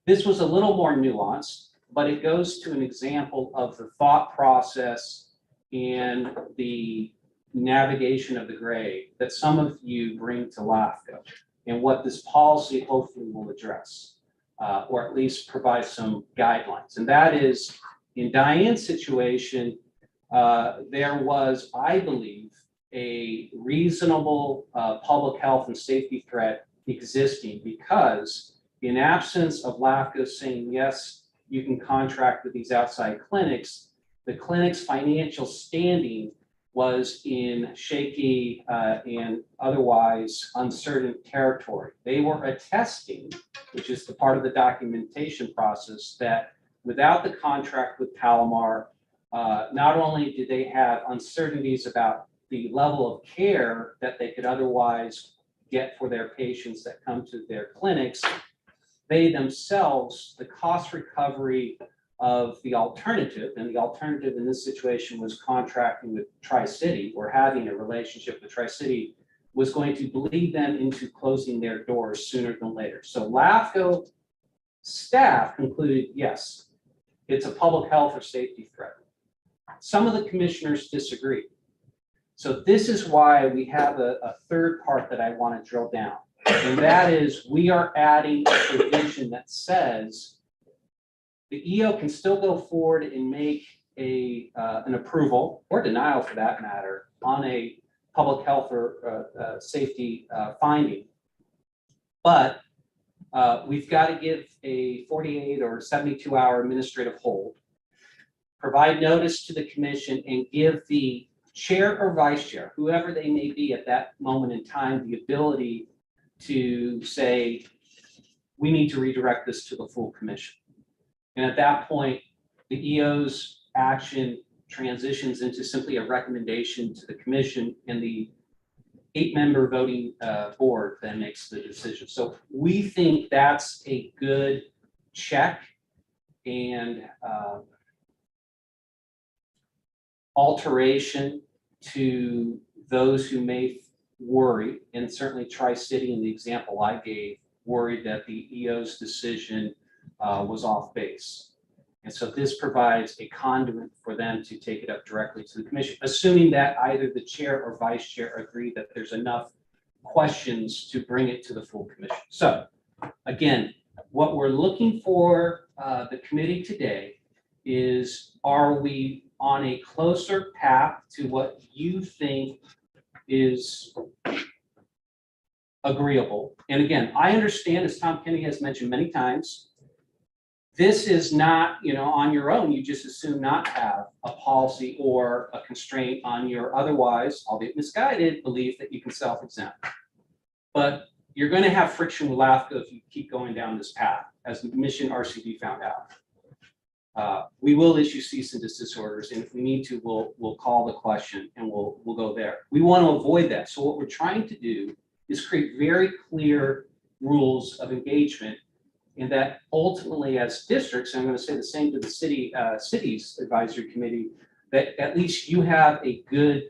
S1: This was a little more nuanced, but it goes to an example of the thought process and the navigation of the gray that some of you bring to LAFCO, and what this policy hopefully will address. Or at least provide some guidelines. And that is, in Diane's situation, there was, I believe, a reasonable public health and safety threat existing, because in absence of LAFCO saying, yes, you can contract with these outside clinics, the clinic's financial standing was in shaky and otherwise uncertain territory. They were attesting, which is the part of the documentation process, that without the contract with Palomar, not only did they have uncertainties about the level of care that they could otherwise get for their patients that come to their clinics, they themselves, the cost recovery of the alternative, and the alternative in this situation was contracting with Tri-City or having a relationship with Tri-City, was going to bleed them into closing their doors sooner than later. So LAFCO staff concluded, yes, it's a public health or safety threat. Some of the commissioners disagreed. So this is why we have a third part that I want to drill down. And that is, we are adding a provision that says the EO can still go forward and make an approval or denial for that matter on a public health or safety finding. But we've got to give a 48 or 72-hour administrative hold, provide notice to the commission, and give the chair or vice chair, whoever they may be at that moment in time, the ability to say, we need to redirect this to the full commission. And at that point, the EO's action transitions into simply a recommendation to the commission, and the 8-member voting board then makes the decision. So we think that's a good check and alteration to those who may worry, and certainly Tri-City in the example I gave, worried that the EO's decision was off base. And so this provides a conduit for them to take it up directly to the commission, assuming that either the chair or vice chair agree that there's enough questions to bring it to the full commission. So again, what we're looking for the committee today is, are we on a closer path to what you think is agreeable? And again, I understand, as Tom Kenny has mentioned many times, this is not, on your own, you just assume not to have a policy or a constraint on your otherwise, albeit misguided, belief that you can self-exempt. But you're going to have friction with LAFCO if you keep going down this path, as the Mission RCD found out. We will issue cease and desist orders, and if we need to, we'll call the question and we'll go there. We want to avoid that. So what we're trying to do is create very clear rules of engagement, and that ultimately, as districts, and I'm going to say the same to the city's advisory committee, that at least you have a good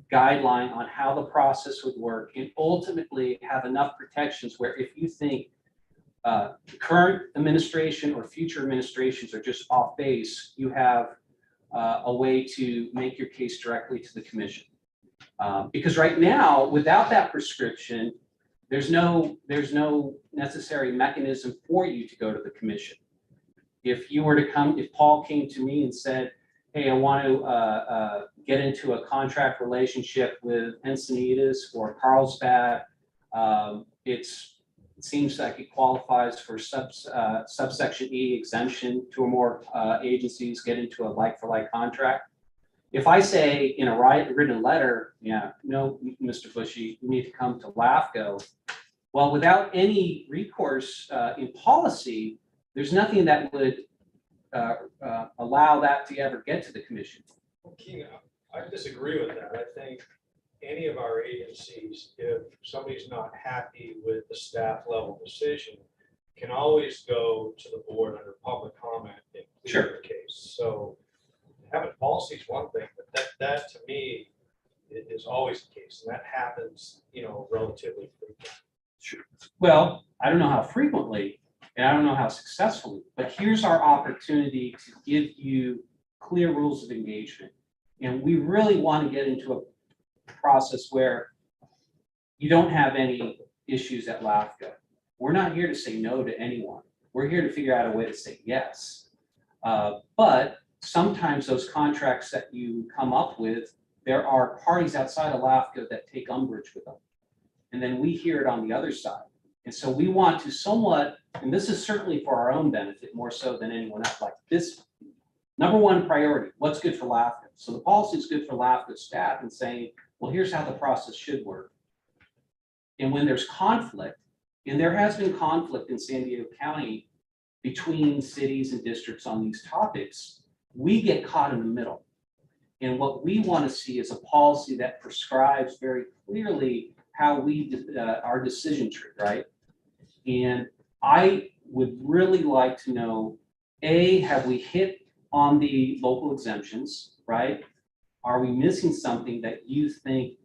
S1: guideline on how the process would work, and ultimately have enough protections where if you think the current administration or future administrations are just off base, you have a way to make your case directly to the commission. Because right now, without that prescription, there's no necessary mechanism for you to go to the commission. If you were to come, if Paul came to me and said, hey, I want to get into a contract relationship with Encinitas or Carlsbad, it seems like it qualifies for subsection E exemption, 2 or more agencies get into a like-for-like contract. If I say in a written letter, no, Mr. Bushy, you need to come to LAFCO. Well, without any recourse in policy, there's nothing that would allow that to ever get to the commission.
S12: King, I disagree with that. I think any of our agencies, if somebody's not happy with the staff level decision, can always go to the board under public comment and clear the case. So having policy is one thing, but that to me is always the case, and that happens, relatively frequently.
S1: Sure. Well, I don't know how frequently, and I don't know how successfully, but here's our opportunity to give you clear rules of engagement. And we really want to get into a process where you don't have any issues at LAFCO. We're not here to say no to anyone. We're here to figure out a way to say yes. But sometimes those contracts that you come up with, there are parties outside of LAFCO that take umbrage with them. And then we hear it on the other side. And so we want to somewhat, and this is certainly for our own benefit more so than anyone else, like this, Number one priority, what's good for Lafayette? So the policy is good for Lafayette staff and saying, well, here's how the process should work. And when there's conflict, and there has been conflict in San Diego County between cities and districts on these topics, we get caught in the middle. And what we want to see is a policy that prescribes very clearly how we, our decision tree, right? And I would really like to know, A, have we hit on the local exemptions, right? Are we missing something that you think,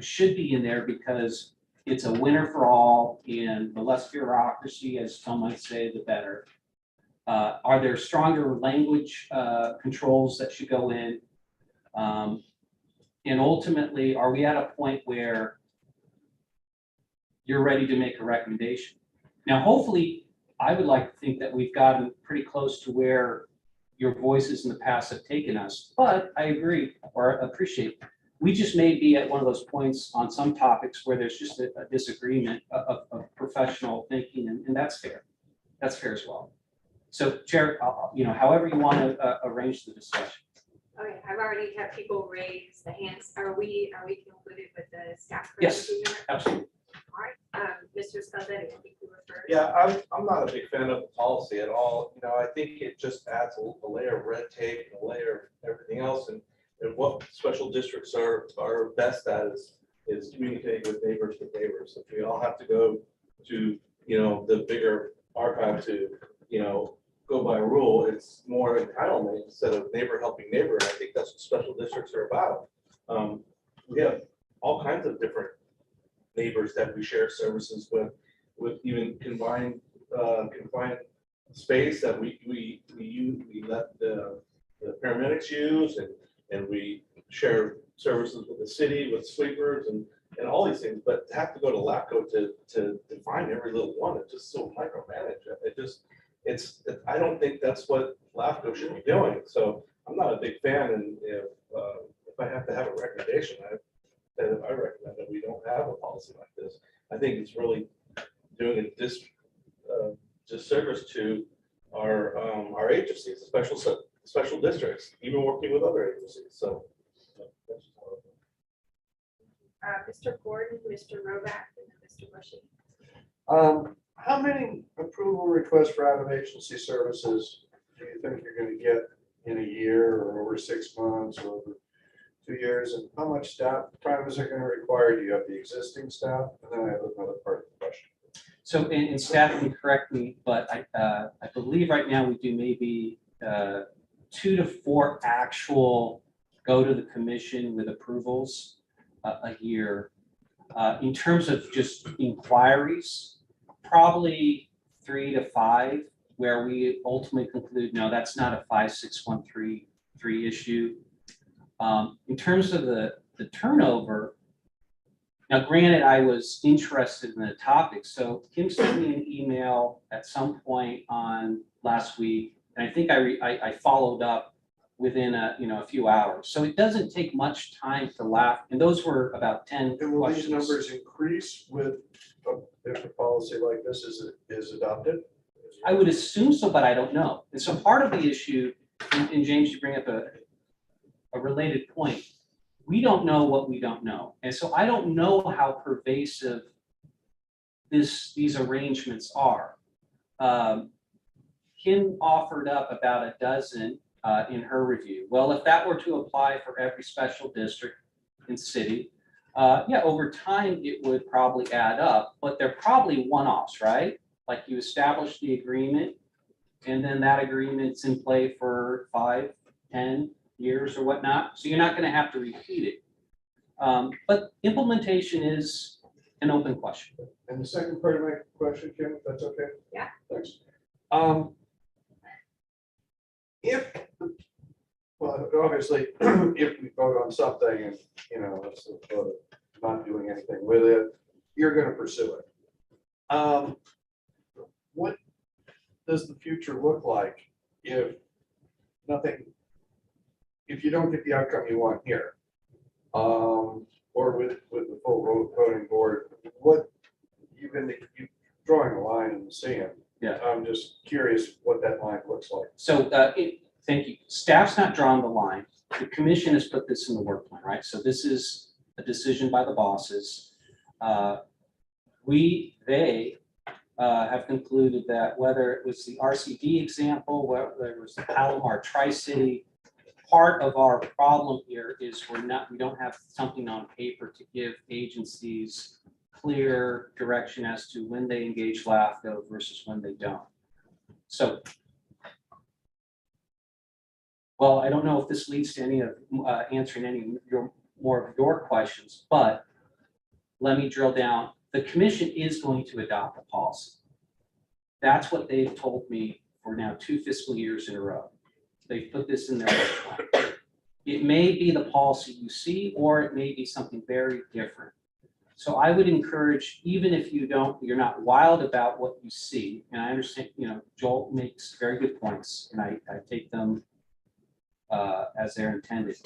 S1: should be in there because it's a winner for all, and the less bureaucracy, as some might say, the better? Are there stronger language controls that should go in? And ultimately, are we at a point where you're ready to make a recommendation? Now, hopefully, I would like to think that we've gotten pretty close to where your voices in the past have taken us, but I agree or appreciate. We just may be at one of those points on some topics where there's just a disagreement of professional thinking, and that's fair. That's fair as well. So, Chair, however you want to arrange the discussion.
S2: Okay, I've already had people raise the hands. Are we concluded with the staff?
S1: Yes,
S2: procedure?
S1: absolutely.
S2: All right, Mr. Scalzetti, I think you were first.
S5: Yeah, I'm not a big fan of the policy at all. I think it just adds a layer of red tape and a layer of everything else. And what special districts are best at is communicating with neighbors. If we all have to go to, the bigger archive to, go by rule, it's more entitlement instead of neighbor helping neighbor. And I think that's what special districts are about. We have all kinds of different neighbors that we share services with even confined space that we let the paramedics use, and we share services with the city, with sweepers and all these things. But to have to go to LAFCO to define every little one, it's just so micromanaged. I don't think that's what LAFCO should be doing. So I'm not a big fan, and if I have to have a recommendation, I recommend that we don't have a policy like this. I think it's really doing a disservice to our agencies, special districts, even working with other agencies. So.
S2: Mr. Gordon, Mr. Roback, and then Mr. Bushy.
S8: How many approval requests for out of agency services do you think you're going to get in a year, or over 6 months, or over 2 years? And how much staff time is it going to require? Do you have the existing staff? And then I have another part of the question.
S1: So, and staff can correct me, but I believe right now we do maybe 2 to 4 actual go to the commission with approvals a year. In terms of just inquiries, probably 3 to 5, where we ultimately conclude, no, that's not a 56133 issue. In terms of the turnover, now granted, I was interested in the topic, so Kim sent me an email at some point on last week, and I think I followed up within a few hours. So it doesn't take much time to laugh, and those were about 10
S8: And will
S1: questions.
S8: these numbers increase with if a policy like this is adopted?
S1: I would assume so, but I don't know. And so part of the issue, and James, you bring up a related point. We don't know what we don't know. And so I don't know how pervasive these arrangements are. Kim offered up about a dozen in her review. Well, if that were to apply for every special district and city, over time, it would probably add up, but they're probably one-offs, right? Like you establish the agreement, and then that agreement's in play for 5, 10 years or whatnot. So you're not going to have to repeat it. But implementation is an open question.
S8: And the second part of my question, Kim, if that's okay?
S2: Yeah.
S8: Thanks. Obviously, if we vote on something and, it's not doing anything with it, you're going to pursue it. What does the future look like if you don't get the outcome you want here? Or with the full voting board, you're drawing a line in the sand.
S1: Yeah.
S8: I'm just curious what that line looks like.
S1: So Thank you. Staff's not drawn the line. The commission has put this in the work plan, right? So this is a decision by the bosses. They have concluded that whether it was the RCD example, whether it was the Palomar Tri-City, part of our problem here is we don't have something on paper to give agencies clear direction as to when they engage LAFCO versus when they don't. So, well, I don't know if this leads to any of answering any more of your questions, but let me drill down. The commission is going to adopt a policy. That's what they've told me for now 2 fiscal years in a row. They put this in their work plan. It may be the policy you see, or it may be something very different. So I would encourage, even if you're not wild about what you see, and I understand, Joel makes very good points, and I take them as they're intended.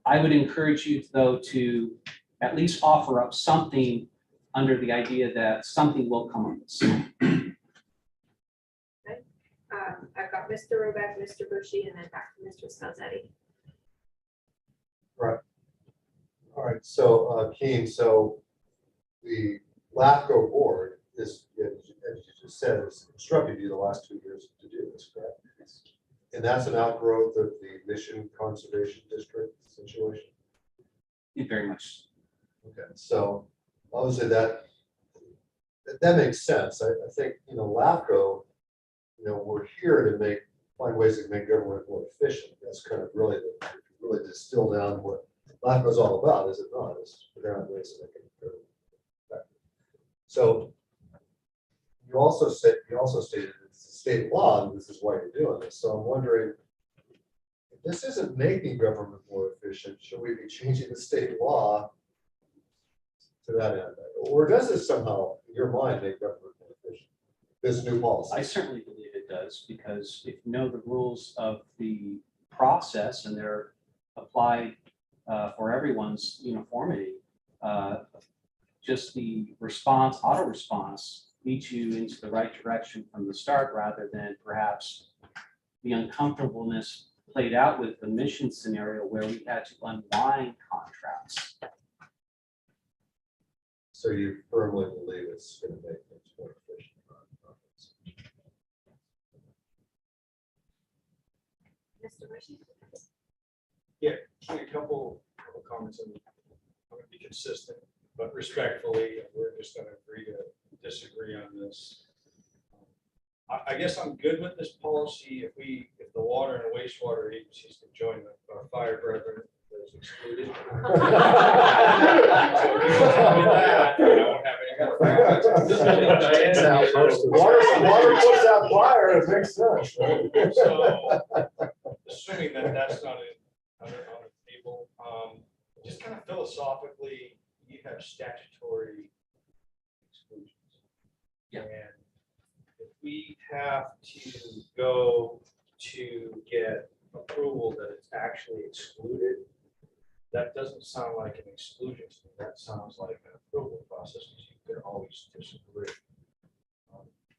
S1: I would encourage you, though, to at least offer up something under the idea that something will come of this.
S2: I've got Mr. Robeck, Mr. Bushy, and then back to Mr. Scalzetti.
S8: Right. All right, so Keen, so the LAFCO board is, as you just said, has instructed you the last 2 years to do this, correct? And that's an outgrowth of the Mission Conservation District situation?
S1: Very much.
S8: Okay, so obviously that makes sense. I think, LAFCO, we're here to find ways to make government more efficient. That's kind of really distill down what LAFCO is all about, is it not? It's figuring out ways to make it more effective. So you also stated it's the state law, and this is why you're doing this. So I'm wondering, if this isn't making government more efficient, should we be changing the state law to that end? Or does this somehow, in your mind, make government more efficient? This new policy?
S1: I certainly believe it does, because if you know the rules of the process and they're applied for everyone's uniformity, just the auto response leads you into the right direction from the start, rather than perhaps the uncomfortableness played out with the mission scenario where we had to unwind contracts.
S8: So you firmly believe it's going to make things more efficient?
S2: Mr. Bushy?
S12: A couple of comments, and I'm going to be consistent, but respectfully, we're just going to agree to disagree on this. I guess I'm good with this policy if the water and wastewater agencies can join our fire brethren that is excluded. So if you tell me that, I won't have any more problems.
S8: Water puts out fire, it makes sense. Right?
S12: So assuming that that's not on the table, just kind of philosophically, you have statutory exclusions.
S1: Yeah.
S12: And if we have to go to get approval that it's actually excluded, that doesn't sound like an exclusion to me. That sounds like an approval process, because you can always disagree.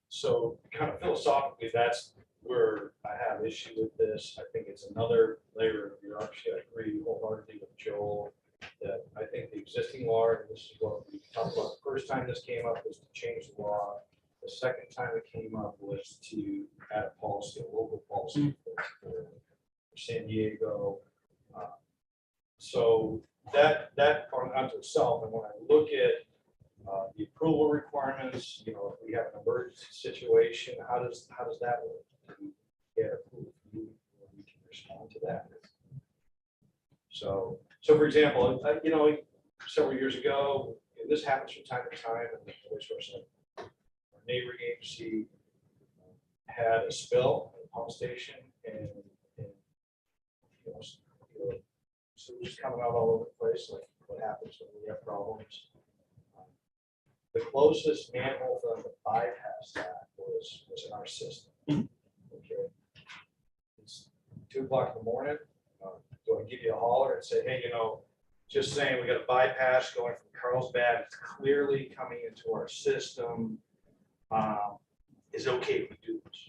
S12: So kind of philosophically, that's where I have issue with this. I think it's another layer of bureaucracy. I agree wholeheartedly with Joel that I think the existing law, and this is what we talked about, the first time this came up was to change the law. The second time it came up was to add a policy, a local policy for San Diego. So that unto itself, and when I look at the approval requirements, if we have an emergency situation, how does that work? Do we get approval from you, or we can respond to that? So for example, several years ago, and this happens from time to time, and our neighboring agency had a spill at a pump station, and so it was just coming out all over the place, like what happens when we have problems. The closest manhole for them to bypass that was in our system. Okay. It's 2 o'clock in the morning. Do I give you a holler and say, hey, just saying, we got a bypass going from Carlsbad, it's clearly coming into our system. Is okay if we do this?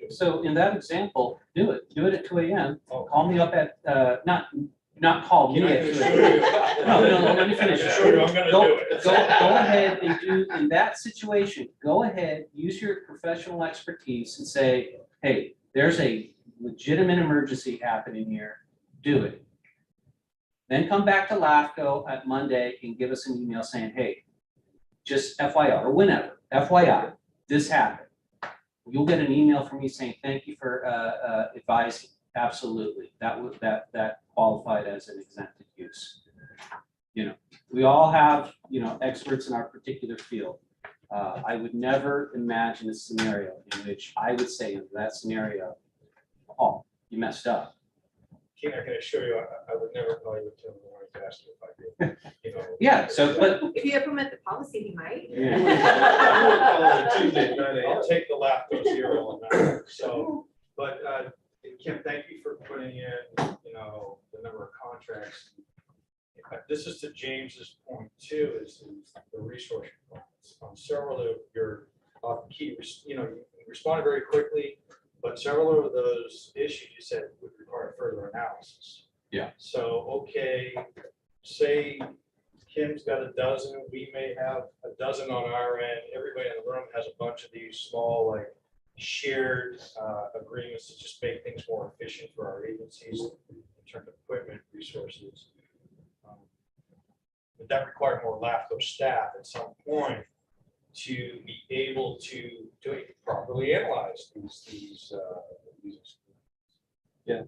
S1: So in that example, do it at 2 AM. Call me up at, not call me
S12: Can I
S1: at 2
S12: assure
S1: AM.
S12: you?
S1: No, let me finish.
S12: I assure you, I'm gonna
S1: Go,
S12: do it.
S1: go ahead and do, in that situation, go ahead, use your professional expertise and say, hey, there's a legitimate emergency happening here, do it. Then come back to LAFCO at Monday and give us an email saying, hey, just FYI, or whenever, FYI, this happened. You'll get an email from me saying, thank you for advising. Absolutely, that qualified as an exempted use. You know, we all have, experts in our particular field. I would never imagine a scenario in which I would say in that scenario, oh, you messed up.
S12: Ken, I can assure you, I would never call you at 2 in the morning to ask you if I did,
S1: Yeah, so, but,
S2: If you implement the policy, he might.
S1: yeah.
S12: I would call it Tuesday, Friday, I'll take the LAFCO 0 on that, so, but, Kim, thank you for putting in, the number of contracts. This is to James's point too, is the resource requirements. On several of your key, you responded very quickly, but several of those issues you said would require further analysis.
S1: Yeah.
S12: So, okay, say Kim's got a dozen, we may have a dozen on our end. Everybody in the room has a bunch of these small, like, shared agreements to just make things more efficient for our agencies in terms of equipment, resources. But that required more LAFCO staff at some point to be able to properly analyze these.
S1: Yeah,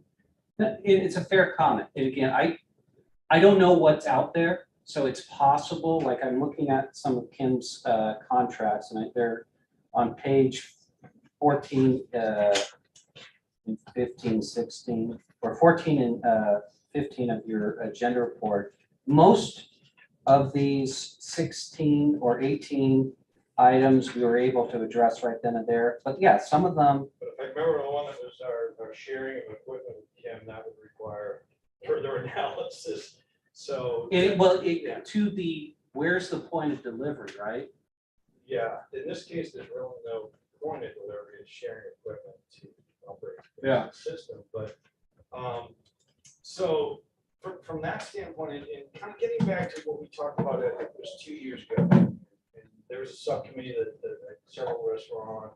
S1: it's a fair comment. And again, I don't know what's out there, so it's possible, like I'm looking at some of Kim's contracts and they're on page 14, and 15, 16, or 14 and 15 of your agenda report. Most of these 16 or 18 items we were able to address right then and there. But yeah, some of them.
S12: But if I remember the one that was our sharing of equipment with Kim, that would require further analysis. So.
S1: To the, where's the point of delivery, right?
S12: Yeah, in this case, there's really no point of delivery, it's sharing equipment to operate
S1: Yeah.
S12: the system, but, so from that standpoint, and kind of getting back to what we talked about, I think it was 2 years ago, and there was a subcommittee that several of us were on,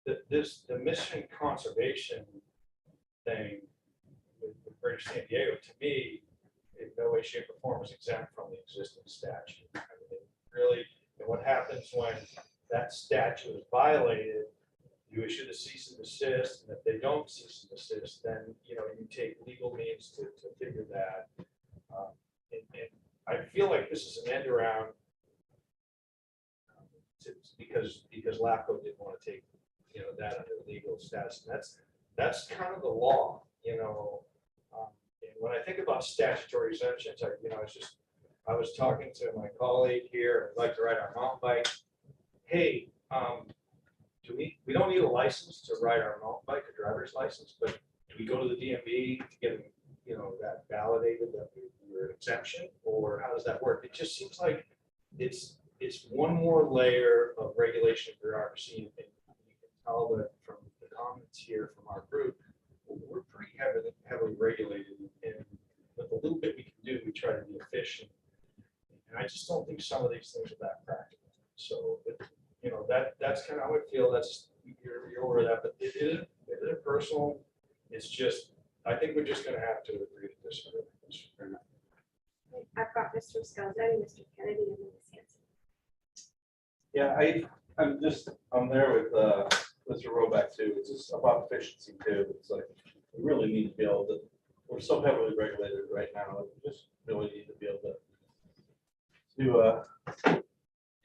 S12: the mission conservation thing with Greater San Diego, to me, in no way, shape, or form is exempt from the existing statute. I mean, really, and what happens when that statute is violated, you issue the cease and desist, and if they don't cease and desist, then, you take legal means to figure that. And I feel like this is an end around because LAFCO didn't want to take, that under legal status. And that's kind of the law, and when I think about statutory exemptions, I was talking to my colleague here, I'd like to ride our mountain bike. Hey, we don't need a license to ride our mountain bike, a driver's license, but do we go to the DMV to get, that validated that we're an exemption, or how does that work? It just seems like it's one more layer of regulation and bureaucracy, and you can tell that from the comments here from our group, we're pretty heavily regulated, and with the little bit we can do, we try to be efficient. And I just don't think some of these things are that practical. So, that's kind of how I feel. That's you're over that, but it isn't personal. It's just, I think we're just going to have to agree to disagree.
S2: I've got Mr. Scalzetti, Mr. Kennedy, and Ms. Hanson.
S14: Yeah, I'm there with Mr. Roback too. It's just about efficiency too. It's like, we really need to be able to, we're so heavily regulated right now. We just really need to be able to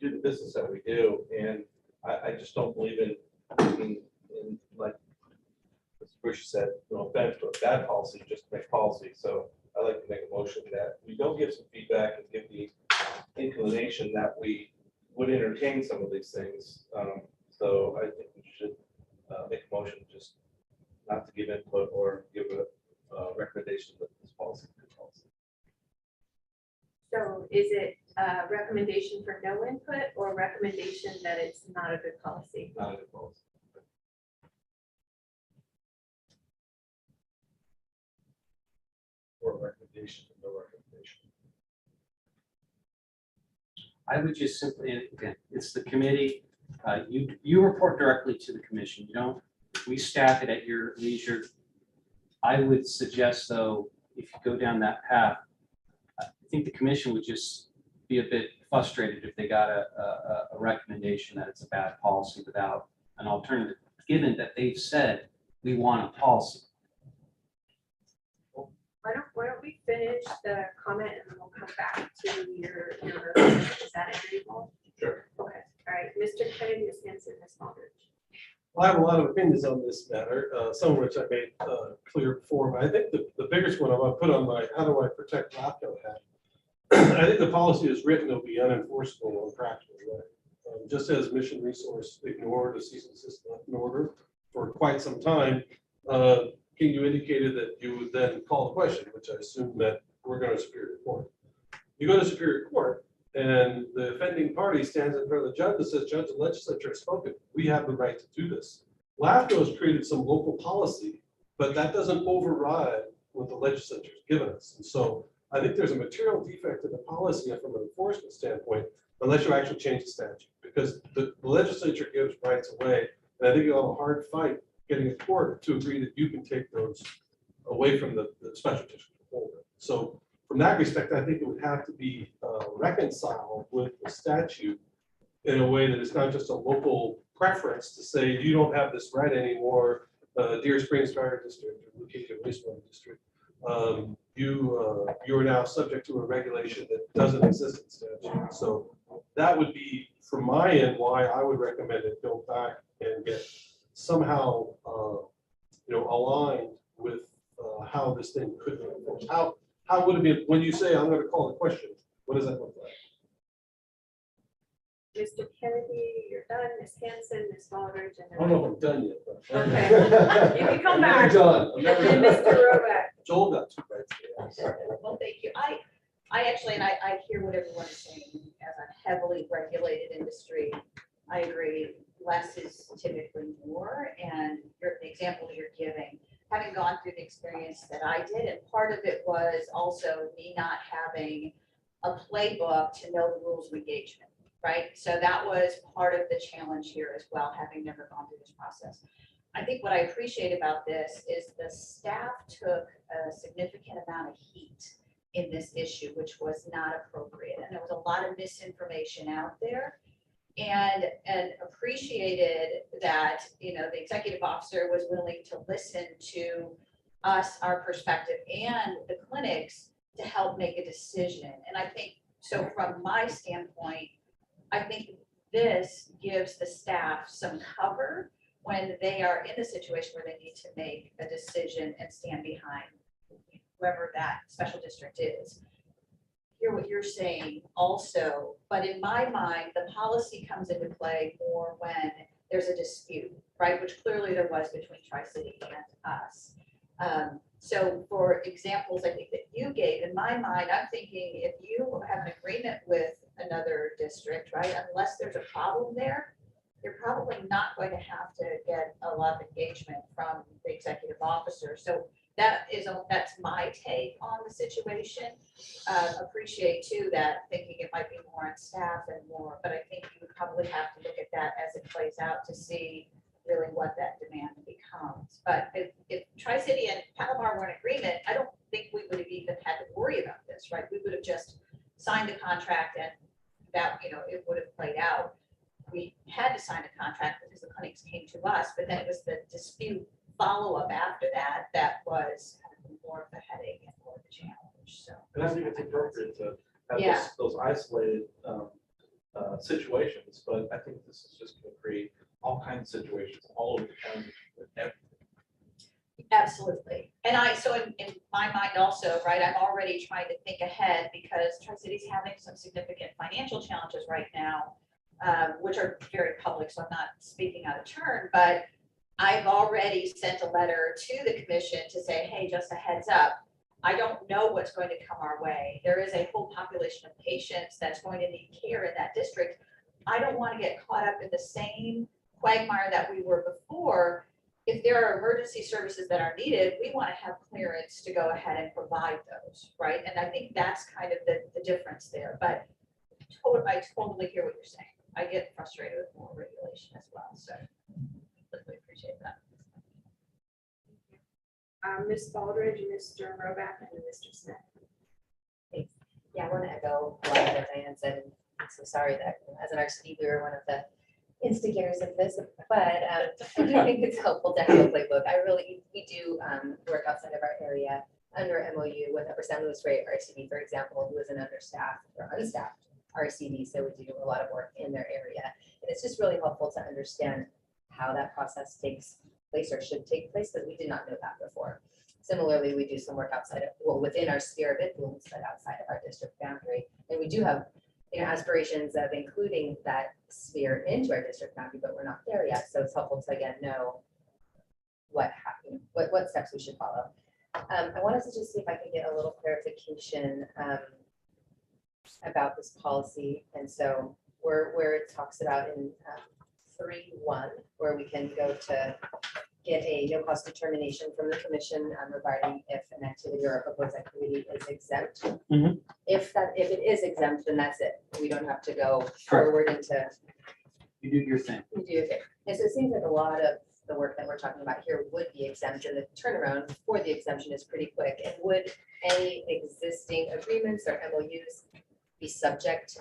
S14: do the business that we do. And I just don't believe in like Mr. Bush said, no offense, but bad policy, just make policy. So I'd like to make a motion that we don't give some feedback and give the inclination that we would entertain some of these things. So I think we should make a motion just not to give input or give a recommendation that this policy is good policy.
S2: So is it a recommendation for no input or a recommendation that it's not a good policy?
S14: Not a good policy.
S5: for a recommendation and no recommendation.
S1: I would just simply, and again, it's the committee, you report directly to the commission, you don't, we staff it at your leisure. I would suggest though, if you go down that path, I think the commission would just be a bit frustrated if they got a recommendation that it's a bad policy without an alternative, given that they've said we want a policy.
S2: Why don't we finish the comment and then we'll come back to your, is that agreeable?
S5: Sure.
S2: Okay, all right, Mr. Kennedy, Ms. Hanson, Ms. Baldridge.
S5: Well, I have a lot of opinions on this matter, some of which I made clear before, but I think the biggest one I want to put on my how do I protect LAFCO hat. I think the policy is written will be unenforceable on practical way. Just as Mission Resource ignored a cease and desist order for quite some time, King, you indicated that you would then call the question, which I assume that we're going to Superior Court. You go to Superior Court and the offending party stands in front of the judge and says, Judge, the legislature has spoken. We have the right to do this. LAFCO has created some local policy, but that doesn't override what the legislature has given us. And so I think there's a material defect in the policy from an enforcement standpoint, unless you actually change the statute, because the legislature gives rights away. And I think you'll have a hard fight getting a court to agree that you can take those away from the special district holder. So from that respect, I think it would have to be reconciled with the statute in a way that it's not just a local preference to say you don't have this right anymore, Deer Springs Fire District or Lucas Wastewater District. You are now subject to a regulation that doesn't exist in statute. So that would be, from my end, why I would recommend it go back and get somehow aligned with how this thing could be enforced. How would it be when you say I'm going to call the question? What does that look like?
S2: Mr. Kennedy, you're done. Ms. Hanson, Ms. Baldridge, and
S5: I don't know if I'm done yet. But
S2: Okay. You can come back.
S5: I'm done. I'm
S2: And then
S5: never done.
S2: Mr. Roback.
S5: Joel got two rights there.
S15: Well, thank you. I actually, and I hear what everyone is saying, as a heavily regulated industry, I agree, less is typically more, and the example you're giving, having gone through the experience that I did, and part of it was also me not having a playbook to know the rules of engagement, right? So that was part of the challenge here as well, having never gone through this process. I think what I appreciate about this is the staff took a significant amount of heat in this issue, which was not appropriate. And there was a lot of misinformation out there, and appreciated that, the executive officer was willing to listen to us, our perspective, and the clinics to help make a decision. And I think, so from my standpoint, I think this gives the staff some cover when they are in a situation where they need to make a decision and stand behind whoever that special district is. Hear what you're saying also, but in my mind, the policy comes into play more when there's a dispute, right? Which clearly there was between Tri-City and us. So for examples, I think that you gave, in my mind, I'm thinking if you have an agreement with another district, right? Unless there's a problem there, you're probably not going to have to get a lot of engagement from the executive officer. So that's my take on the situation. Appreciate too that thinking it might be more on staff and more, but I think you would probably have to look at that as it plays out to see really what that demand becomes. But if Tri-City and Palomar were in agreement, I don't think we would have even had to worry about this, right? We would have just signed a contract and that, it would have played out. We had to sign a contract because the clinics came to us, but then it was the dispute follow-up after that was kind of more of the headache and more of the challenge. So.
S14: And I think it's appropriate to have
S15: Yeah.
S14: those isolated situations, but I think this is just going to create all kinds of situations all over the county with everything.
S15: Absolutely. And so in my mind also, right, I'm already trying to think ahead because Tri-City's having some significant financial challenges right now, which are very public, so I'm not speaking out of turn, but I've already sent a letter to the commission to say, hey, just a heads up, I don't know what's going to come our way. There is a whole population of patients that's going to need care in that district. I don't want to get caught up in the same quagmire that we were before if there are emergency services that are needed, we want to have clearance to go ahead and provide those, right? And I think that's kind of the difference there, but I totally hear what you're saying. I get frustrated with more regulation as well, so really appreciate that.
S2: Ms. Baldridge, Mr. Roback, and Mr. Smith.
S3: Yeah, I want to echo a lot of what Diane said. I'm so sorry that as an RCD, we were one of the instigators of this, but I do think it's helpful to have a playbook. We do work outside of our area under MOU with Upper San Luis Rey RCD, for example, who is an understaffed or unstaffed RCD. So we do a lot of work in their area. And it's just really helpful to understand how that process takes place or should take place, because we did not know that before. Similarly, we do some work outside of, well, within our sphere of influence, but outside of our district boundary. And we do have, aspirations of including that sphere into our district boundary, but we're not there yet. So it's helpful to, again, know what happened, what steps we should follow. I wanted to just see if I could get a little clarification about this policy. And so where it talks about in 3.1, where we can go to get a no cost determination from the commission regarding if an activity or a proposed activity is exempt.
S1: Mhm.
S3: If it is exempt, then that's it. We don't have to go forward into.
S1: You do your thing.
S3: You do your thing. And so it seems like a lot of the work that we're talking about here would be exempt, and the turnaround for the exemption is pretty quick. And would any existing agreements or MOUs be subject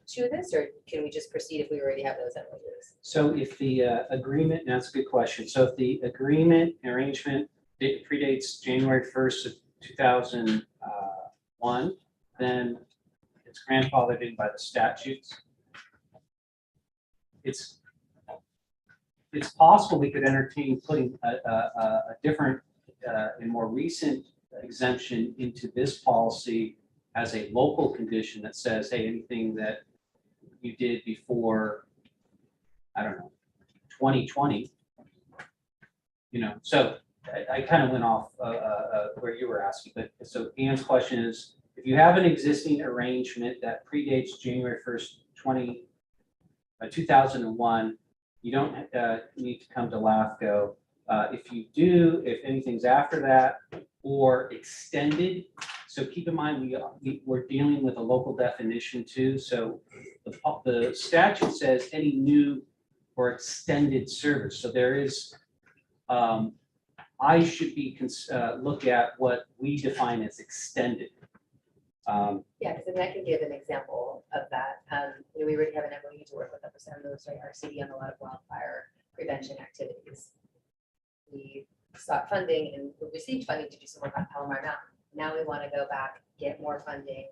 S3: to this, or can we just proceed if we already have those MOUs?
S1: So if the agreement, and that's a good question. So if the agreement arrangement predates January 1st of 2001, then it's grandfathered in by the statutes. It's possible we could entertain putting a different and more recent exemption into this policy as a local condition that says, hey, anything that you did before, I don't know, 2020, so I kind of went off where you were asking, but so Anne's question is, if you have an existing arrangement that predates January 1st, 2001, you don't need to come to LAFCO. If you do, if anything's after that or extended, so keep in mind, we're dealing with a local definition too. So the statute says any new or extended service. So there is, I should be look at what we define as extended.
S3: Yeah, because then I can give an example of that. We already have an MOU to work with Upper San Luis Rey RCD on a lot of wildfire prevention activities. We sought funding and we received funding to do some work on Palomar Mountain. Now we want to go back, get more funding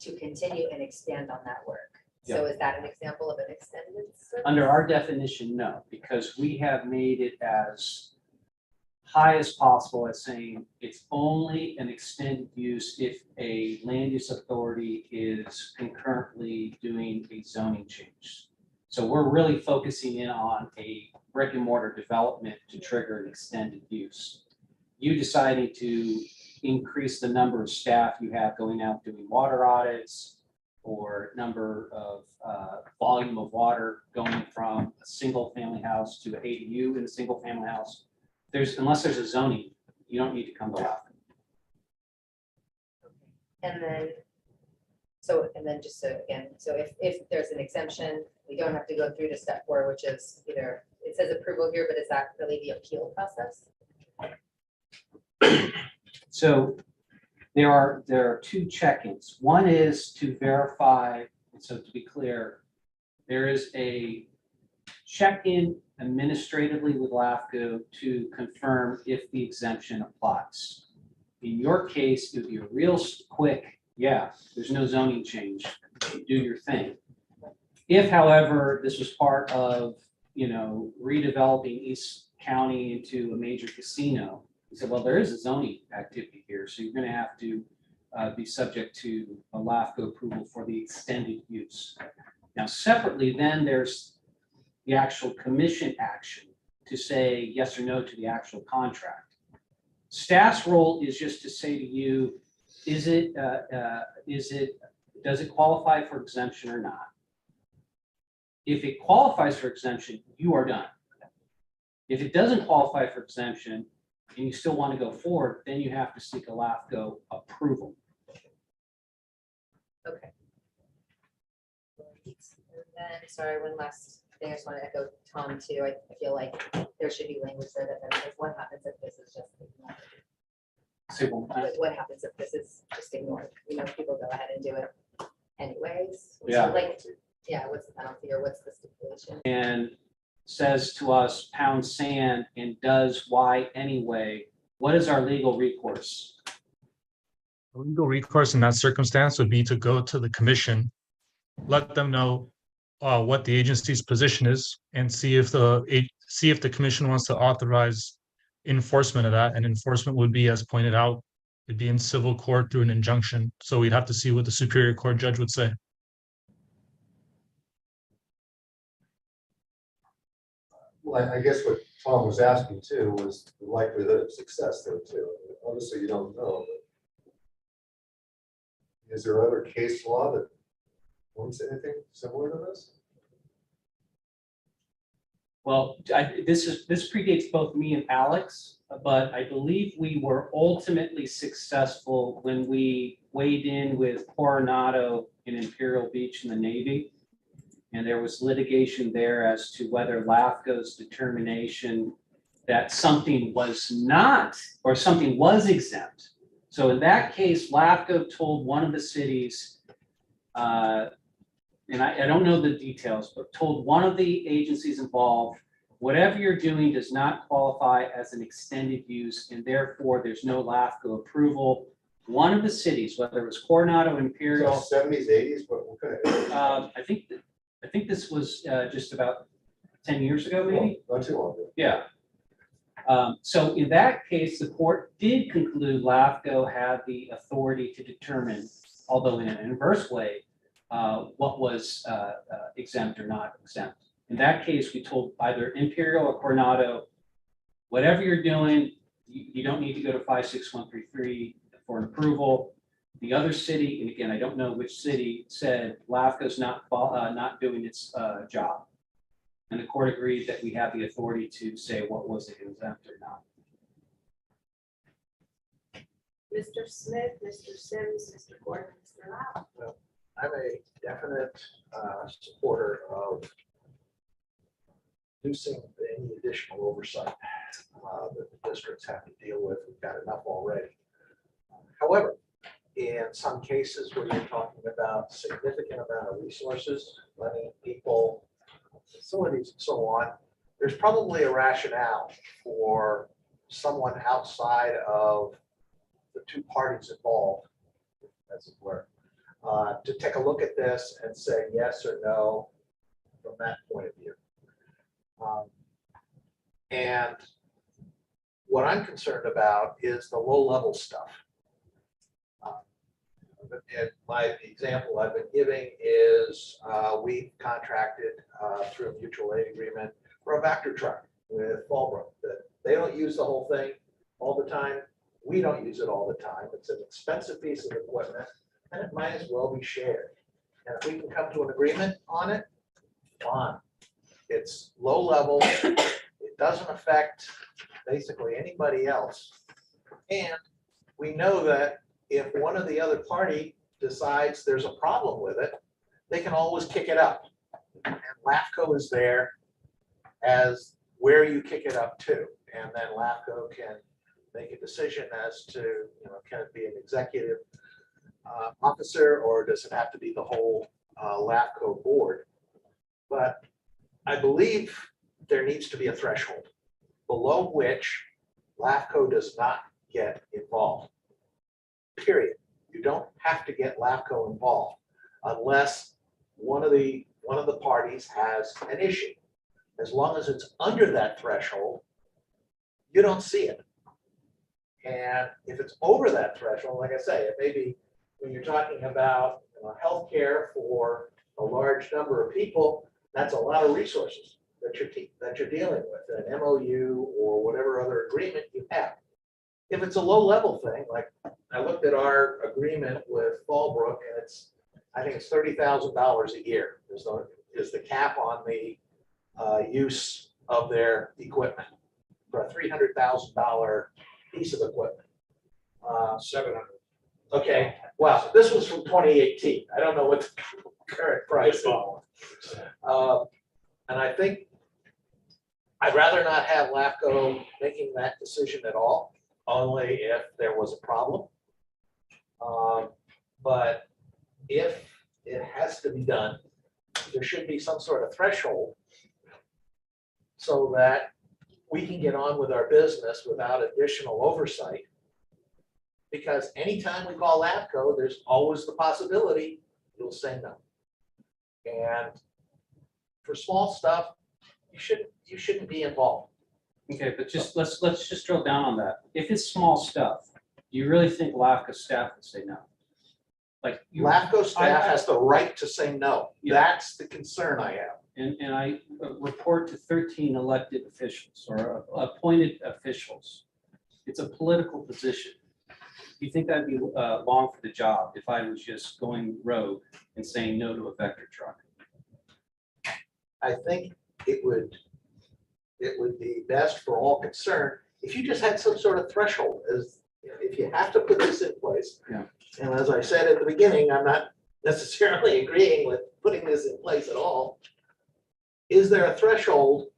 S3: to continue and expand on that work. So is that an example of an extended service?
S1: Under our definition, no, because we have made it as high as possible as saying it's only an extended use if a land use authority is concurrently doing a zoning change. So we're really focusing in on a brick and mortar development to trigger an extended use. You deciding to increase the number of staff you have going out doing water audits, or number of volume of water going from a single family house to an ADU in a single family house. Unless there's a zoning, you don't need to come to LAFCO.
S3: And then just so again, so if there's an exemption, we don't have to go through to step 4, which is either, it says approval here, but is that really the appeal process?
S1: So there are 2 check-ins. One is to verify, and so to be clear, there is a check-in administratively with LAFCO to confirm if the exemption applies. In your case, it would be a real quick, yeah, there's no zoning change, do your thing. If, however, this was part of, redeveloping East County into a major casino, you said, well, there is a zoning activity here, so you're going to have to be subject to a LAFCO approval for the extended use. Now, separately, then there's the actual commission action to say yes or no to the actual contract. Staff's role is just to say to you, does it qualify for exemption or not? If it qualifies for exemption, you are done. If it doesn't qualify for exemption and you still want to go forward, then you have to seek a LAFCO approval.
S3: Okay. And then, sorry, one last thing, I just want to echo Tom too. I feel like there should be language there that says, what happens if this is just ignored?
S1: Say one more time.
S3: Like, what happens if this is just ignored? You know, people go ahead and do it anyways. So,
S1: Yeah.
S3: like, yeah, what's the penalty or what's the stipulation?
S1: And says to us, pound sand, and does why anyway? What is our legal recourse?
S13: Legal recourse in that circumstance would be to go to the commission, let them know what the agency's position is, and see if the commission wants to authorize enforcement of that. And enforcement would be, as pointed out, it'd be in civil court through an injunction. So we'd have to see what the Superior Court judge would say.
S8: Well, I guess what Tom was asking too was the likelihood of success there too. Obviously, you don't know. But is there other case law that wants anything similar to this?
S1: Well, this predates both me and Alex, but I believe we were ultimately successful when we weighed in with Coronado in Imperial Beach in the Navy. And there was litigation there as to whether LAFCO's determination that something was not, or something was exempt. So in that case, LAFCO told one of the cities, and I don't know the details, but told one of the agencies involved, whatever you're doing does not qualify as an extended use, and therefore there's no LAFCO approval. One of the cities, whether it was Coronado, Imperial.
S8: 70s, 80s, but what kind of?
S1: I think this was just about 10 years ago, maybe.
S8: Not too long.
S1: Yeah. So in that case, the court did conclude LAFCO had the authority to determine, although in an inverse way, what was exempt or not exempt. In that case, we told either Imperial or Coronado, whatever you're doing, you don't need to go to 56133 for an approval. The other city, and again, I don't know which city, said LAFCO's not doing its job. And the court agreed that we have the authority to say what was it exempt or not.
S2: Mr. Smith, Mr. Sims, Mr. Gordon, Mr. Lau.
S9: I'm a definite supporter of reducing any additional oversight that the districts have to deal with. We've got enough already. However, in some cases where you're talking about significant amount of resources, money, people, facilities, and so on, there's probably a rationale for someone outside of the two parties involved, as it were, to take a look at this and say yes or no from that point of view. And what I'm concerned about is the low-level stuff. And the example I've been giving is we contracted through a mutual aid agreement for a Vector truck with Fallbrook. That they don't use the whole thing all the time. We don't use it all the time. It's an expensive piece of equipment, and it might as well be shared. And if we can come to an agreement on it, fine. It's low level. It doesn't affect basically anybody else. And we know that if one of the other party decides there's a problem with it, they can always kick it up. And LAFCO is there as where you kick it up to. And then LAFCO can make a decision as to, can it be an executive officer, or does it have to be the whole LAFCO board? But I believe there needs to be a threshold below which LAFCO does not get involved. Period. You don't have to get LAFCO involved unless one of the parties has an issue. As long as it's under that threshold, you don't see it. And if it's over that threshold, like I say, it may be when you're talking about healthcare for a large number of people, that's a lot of resources that you're dealing with, an MOU or whatever other agreement you have. If it's a low-level thing, like I looked at our agreement with Fallbrook, and I think it's $30,000 a year is the cap on the use of their equipment.
S16: for a $300,000 piece of equipment.
S12: 700.
S16: Okay, well, this was from 2018. I don't know what the current price is. And I think I'd rather not have LAFCO making that decision at all, only if there was a problem. But if it has to be done, there should be some sort of threshold so that we can get on with our business without additional oversight. Because anytime we call LAFCO, there's always the possibility you'll say no. And for small stuff, you shouldn't be involved.
S1: Okay, but just, let's just drill down on that. If it's small stuff, do you really think LAFCO staff would say no? Like.
S16: LAFCO staff has the right to say no. That's the concern I have.
S1: And I report to 13 elected officials or appointed officials. It's a political position. Do you think that'd be long for the job if I was just going rogue and saying no to a vector truck?
S16: I think it would be best for all concerned if you just had some sort of threshold, as if you have to put this in place.
S1: Yeah.
S16: And as I said at the beginning, I'm not necessarily agreeing with putting this in place at all. Is there a threshold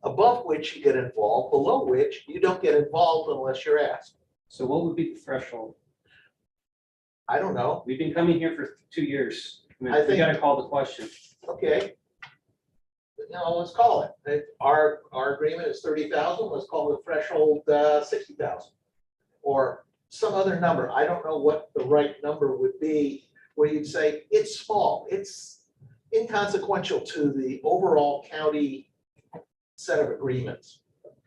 S16: above which you get involved, below which you don't get involved unless you're asked?
S1: So what would be the threshold?
S16: I don't know.
S1: We've been coming here for 2 years.
S16: I
S1: We
S16: think-
S1: gotta call the question.
S16: Okay. No, let's call it. Our agreement is 30,000. Let's call the threshold 60,000. Or some other number. I don't know what the right number would be where you'd say it's small. It's inconsequential to the overall county set of agreements.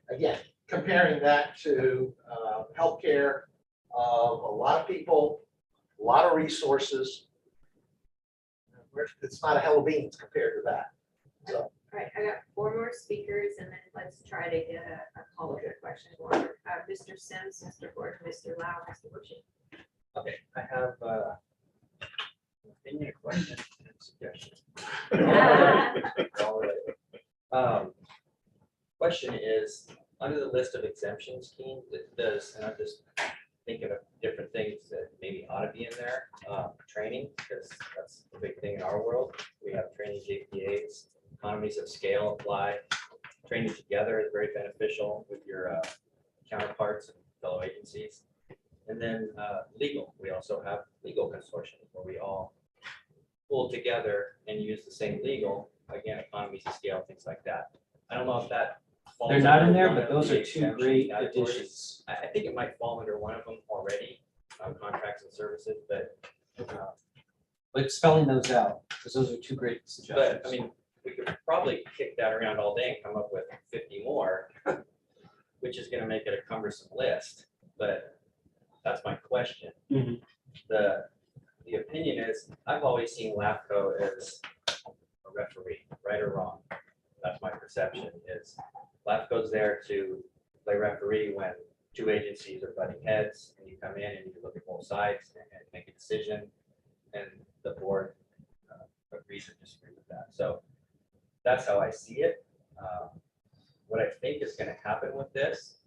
S16: Again, comparing that to healthcare, a lot of people, a lot of resources. It's not a hell of beans compared to that. So.
S2: All right, I got 4 more speakers and then let's try to get a call to question order. Mr. Sims, Mr. Ford, Mr. Lau, Mr. Bushy.
S11: Okay, I have an opinion, a question, and a suggestion. All related. Question is, under the list of exemptions, Keen, does, and I'm just thinking of different things that maybe ought to be in there, training, because that's a big thing in our world. We have training JPAs, economies of scale apply. Training together is very beneficial with your counterparts and fellow agencies. And then legal, we also have legal consortium where we all pull together and use the same legal, again, economies of scale, things like that. I don't know if that falls
S1: They're not in
S11: under
S1: there,
S11: one
S1: but
S11: of
S1: those
S11: the
S1: are 2
S11: exemption
S1: great
S11: categories.
S1: additions.
S11: I think it might fall under one of them already, contracts and services, but
S1: Like spelling those out, because those are 2 great suggestions.
S11: I mean, we could probably kick that around all day and come up with 50 more, which is gonna make it a cumbersome list, but that's my question.
S1: Mhm.
S11: The opinion is, I've always seen LAFCO as a referee, right or wrong. That's my perception, is LAFCO's there to play referee when 2 agencies are butting heads, and you come in and you look at both sides and make a decision, and the board agrees or disagrees with that. So that's how I see it. What I think is going to happen with this,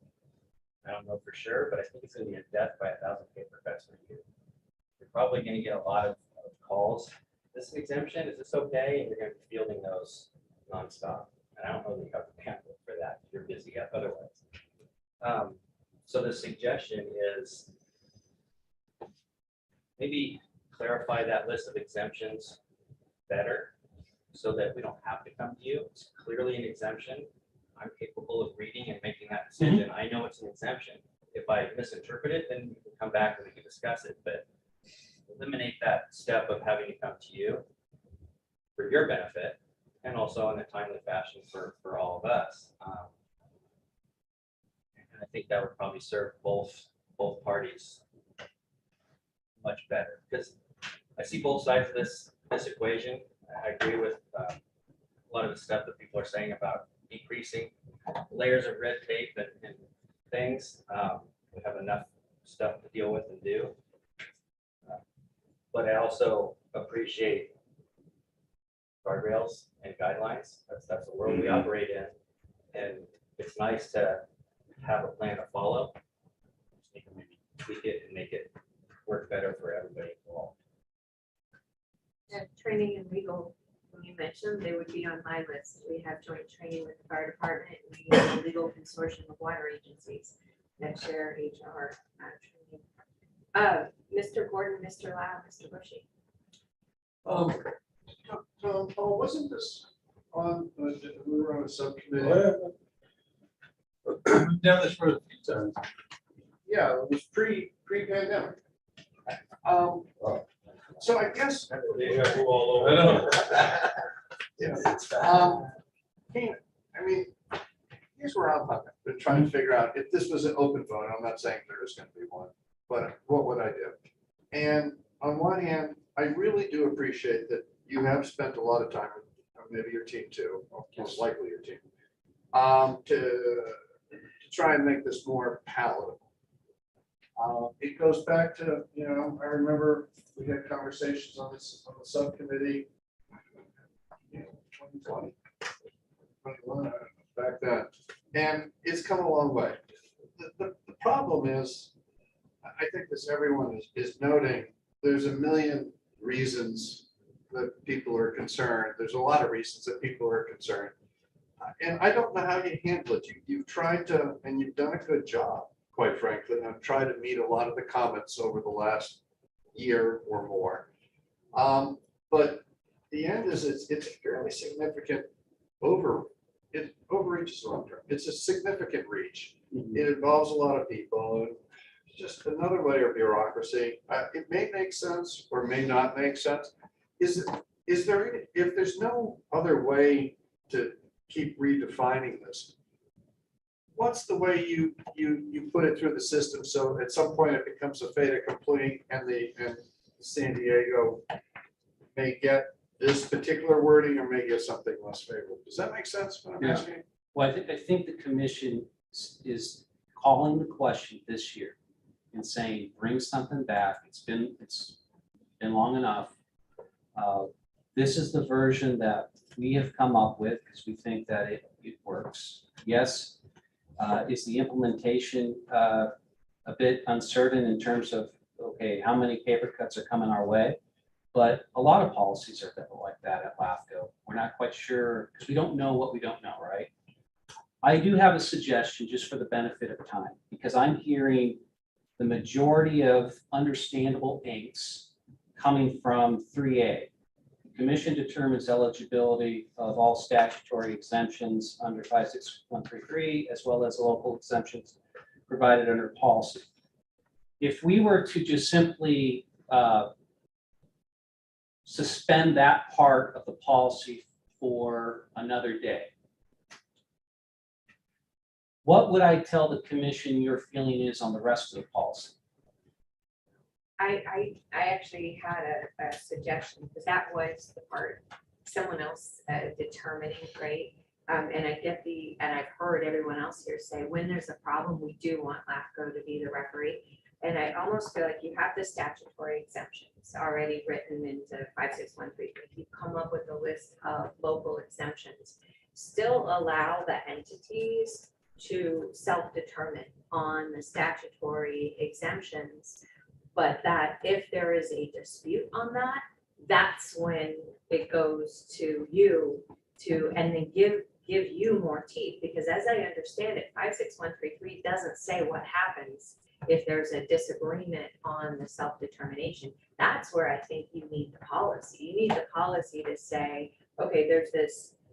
S11: I don't know for sure, but I think it's going to be a death by 1,000 paper cuts review. You're probably going to get a lot of calls. This is an exemption, is this okay? And you're going to be fielding those nonstop. And I don't know that you have the bandwidth for that. You're busy otherwise. So the suggestion is maybe clarify that list of exemptions better so that we don't have to come to you. It's clearly an exemption. I'm capable of reading and making that decision. I know it's an exemption. If I misinterpret it, then we can come back and we can discuss it, but eliminate that step of having to come to you for your benefit and also in a timely fashion for all of us. And I think that would probably serve both parties much better, because I see both sides of this equation. I agree with a lot of the stuff that people are saying about decreasing layers of red tape and things. We have enough stuff to deal with and do. But I also appreciate guardrails and guidelines. That's the world we operate in. And it's nice to have a plan to follow. Just need to maybe tweak it and make it work better for everybody involved.
S2: And training and legal, when you mentioned, they would be on my list. We have joint training with the fire department. We have a legal consortium of water agencies that share HR training. Mr. Gordon, Mr. Lau, Mr. Bushy.
S12: Tom, Paul, wasn't this on, we were on a subcommittee?
S5: We've done this for a few times.
S12: Yeah, it was pre-pandemic. So I guess.
S5: They have all over.
S12: I know. I mean, here's where I'm at. Been trying to figure out if this was an open vote. I'm not saying there is going to be one, but what would I do? And on one hand, I really do appreciate that you have spent a lot of time, maybe your team too, most likely your team, to try and make this more palatable. It goes back to, I remember we had conversations on this, on the subcommittee, 2020, 21, back then, and it's come a long way. The problem is, I think this everyone is noting, there's a million reasons that people are concerned. There's a lot of reasons that people are concerned. And I don't know how you handle it. You've tried to, and you've done a good job, quite frankly. I've tried to meet a lot of the comments over the last year or more. But the end is it's a fairly significant it overreaches the wrong term. It's a significant reach. It involves a lot of people. And it's just another layer of bureaucracy. It may make sense or may not make sense. Is there, if there's no other way to keep redefining this, what's the way you put it through the system so at some point it becomes a fait accompli and San Diego may get this particular wording or may get something less favorable? Does that make sense? What I'm
S1: Yeah.
S12: asking?
S1: Well, I think the commission is calling the question this year and saying, bring something back. It's been long enough. This is the version that we have come up with because we think that it works. Yes, is the implementation a bit uncertain in terms of, okay, how many paper cuts are coming our way? But a lot of policies are like that at LAFCO. We're not quite sure because we don't know what we don't know, right? I do have a suggestion just for the benefit of time, because I'm hearing the majority of understandable inks coming from 3A. The Commission determines eligibility of all statutory exemptions under 56133, as well as local exemptions provided under policy. If we were to just simply suspend that part of the policy for another day, what would I tell the commission your feeling is on the rest of the policy?
S2: I actually had a suggestion because that was the part someone else determining, right? And I get and I've heard everyone else here say, when there's a problem, we do want LAFCO to be the referee. And I almost feel like you have the statutory exemptions already written into 56133. You've come up with a list of local exemptions. Still allow the entities to self-determine on the statutory exemptions, but that if there is a dispute on that, that's when it goes to you and then give you more teeth, because as I understand it, 56133 doesn't say what happens if there's a disagreement on the self-determination. That's where I think you need the policy. You need the policy to say, okay, there's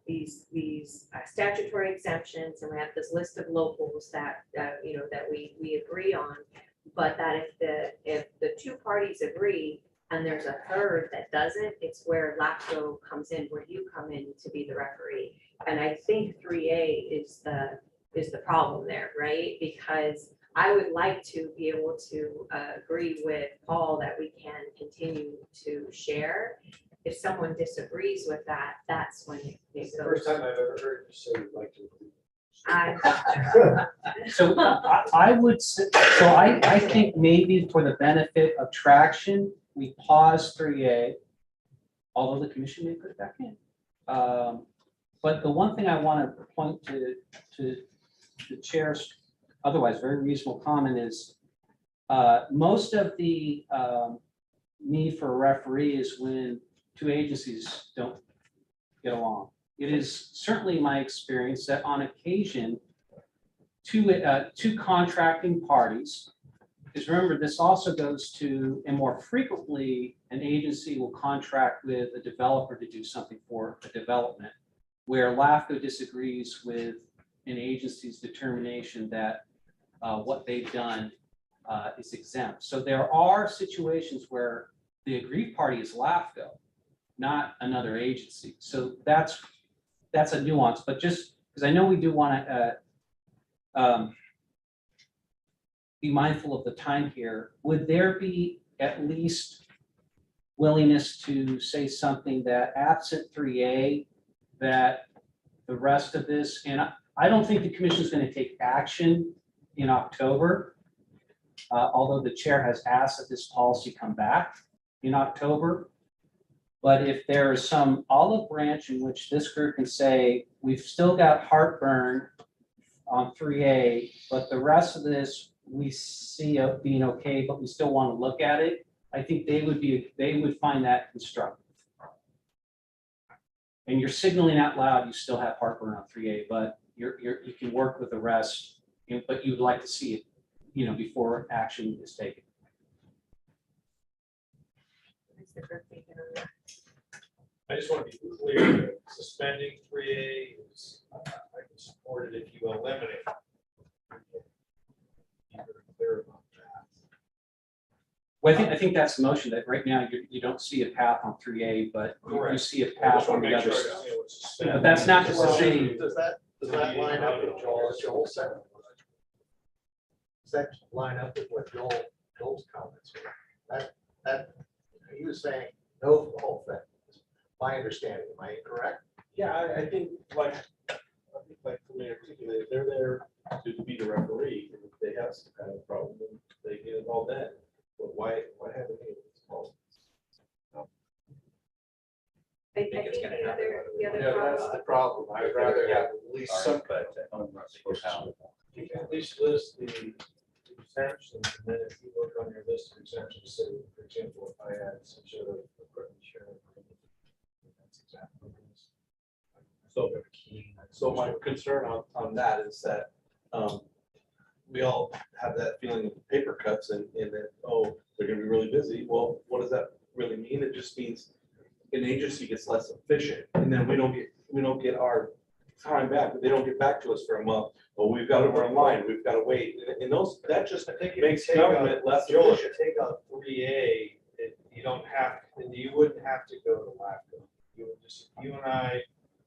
S2: these statutory exemptions, and we have this list of locals that that we agree on, but that if the two parties agree and there's a third that doesn't, it's where LAFCO comes in, where you come in to be the referee. And I think 3A is the problem there, right? Because I would like to be able to agree with Paul that we can continue to share. If someone disagrees with that, that's when it
S12: It's
S2: goes.
S12: the first time I've ever heard you say you'd like to.
S1: So I would, so I think maybe for the benefit of traction, we pause 3A, although the commission may put it back in. But the one thing I want to point to the chair's otherwise very reasonable comment is, most of the need for a referee is when two agencies don't get along. It is certainly my experience that on occasion, two contracting parties, because remember, this also goes to, and more frequently, an agency will contract with a developer to do something for a development, where LAFCO disagrees with an agency's determination that what they've done is exempt. So there are situations where the aggrieved party is LAFCO, not another agency. So that's a nuance, but just because I know we do want to be mindful of the time here, would there be at least willingness to say something that absent 3A, that the rest of this, and I don't think the commission is going to take action in October, although the chair has asked that this policy come back in October. But if there is some olive branch in which this group can say, we've still got heartburn on 3A, but the rest of this we see it being okay, but we still want to look at it, I think they would find that constructive. And you're signaling out loud, you still have heartburn on 3A, but you can work with the rest, but you'd like to see it, before action is taken.
S12: I just want to be clear that suspending 3A is, I can support it if you eliminate it. Be very clear about that.
S1: Well, I think that's the motion, that right now you don't see a path on 3A, but you
S12: Correct.
S1: see a
S12: I
S1: path
S12: just
S1: on
S12: want to
S1: the
S12: make
S1: other
S12: sure I
S1: stuff.
S12: understand what suspend.
S1: But that's not to say,
S16: Does that line up with Joel's said? Does that line up with what Joel's comments were? That, he was saying no for the whole thing. My understanding, am I incorrect?
S14: Yeah, I think like Commissioner articulated, they're there to be the referee. And if they have some kind of problem, then they get involved in it. But why have any of this problem?
S2: I think the other
S16: Yeah, that's the
S2: problem.
S16: problem. I'd rather have at least some.
S12: You can at least list the exemptions, and then if you look on your list of exemptions, say, for example, if I had some sort of equipment sharing. That's exactly what it is.
S14: So my concern on that is that we all have that feeling of paper cuts and that, oh, they're gonna be really busy. Well, what does that really mean? It just means an agency gets less efficient, and then we don't get our time back. They don't get back to us for a month. Oh, we've got to online, we've got to wait. And those, that just makes government less
S12: Joel,
S14: efficient.
S12: if you take out 3A, you don't have, and you wouldn't have to go to LAFCO. You would just, you and I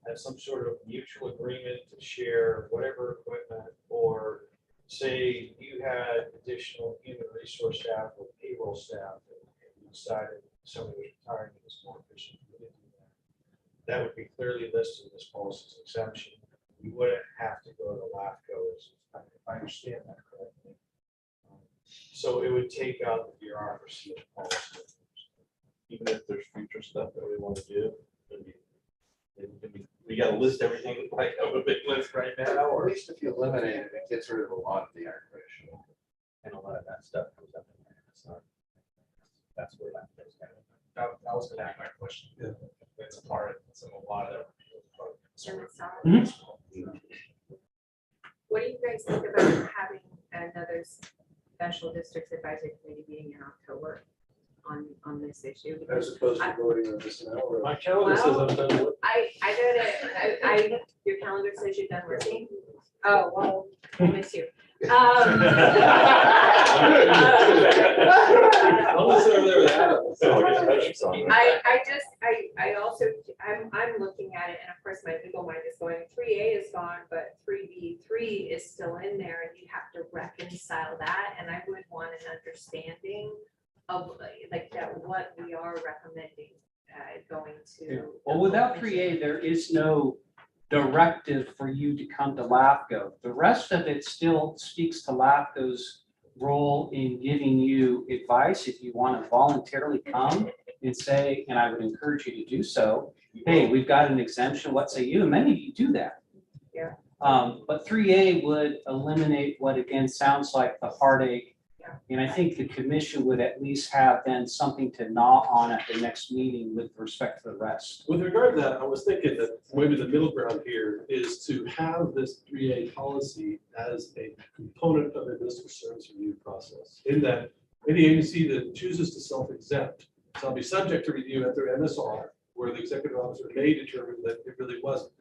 S12: have some sort of mutual agreement to share whatever equipment, or say you had additional human resource staff or payroll staff, and you decided somebody was retiring and was more efficient. You didn't do that. That would be clearly listed in this policy's exemption. You wouldn't have to go to LAFCO, if I understand that correctly. So it would take out the bureaucracy of the policy.
S14: Even if there's future stuff that we want to do, we got to list everything, like have a big list right now, or
S4: At least if you eliminate it, it gets rid of a lot of the aggravation.
S11: And a lot of that stuff comes up in there. So that's where that goes.
S9: That was gonna be my question.
S5: Yeah.
S9: It's a part, it's a lot of.
S2: And the salary.
S1: Mhm.
S2: What do you guys think about having another special districts advisory committee meeting in October on this issue?
S8: As
S2: Because
S8: opposed to voting on this now, or?
S12: My calendar says I'm done with.
S2: I did it, your calendar says you're done working. Oh, well, I miss you. I also, I'm looking at it, and of course, my legal mind is going, 3A is gone, but 3B3 is still in there, and you have to reconcile that, and I would want an understanding of like that, what we are recommending going to.
S1: well, without 3A, there is no directive for you to come to LAFCO. The rest of it still speaks to LAFCO's role in giving you advice if you want to voluntarily come and say, and I would encourage you to do so, hey, we've got an exemption, what say you? And many of you do that.
S2: Yeah.
S1: But 3A would eliminate what again sounds like the heartache. And I think the commission would at least have then something to gnaw on at the next meeting with respect to the rest.
S5: With regard to that, I was thinking that maybe the middle ground here is to have this 3A policy as a component of the business service review process. In that, any agency that chooses to self-exempt shall be subject to review at their MSR, where the executive officer may determine that it really wasn't.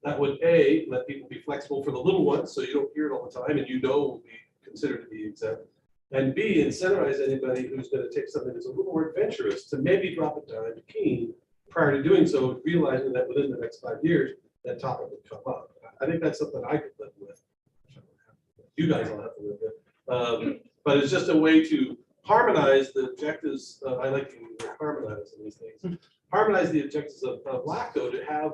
S5: That would A, let people be flexible for the little ones, so you don't hear it all the time and you know will be considered to be exempt. And B, incentivize anybody who's going to take something that's a little more adventurous to maybe drop it down to Keene prior to doing so, realizing that within the next 5 years, that topic would come up. I think that's something I could live with. You guys will have to live with. But it's just a way to harmonize the objectives. I like to harmonize in these things. Harmonize the objectives of LAFCO to have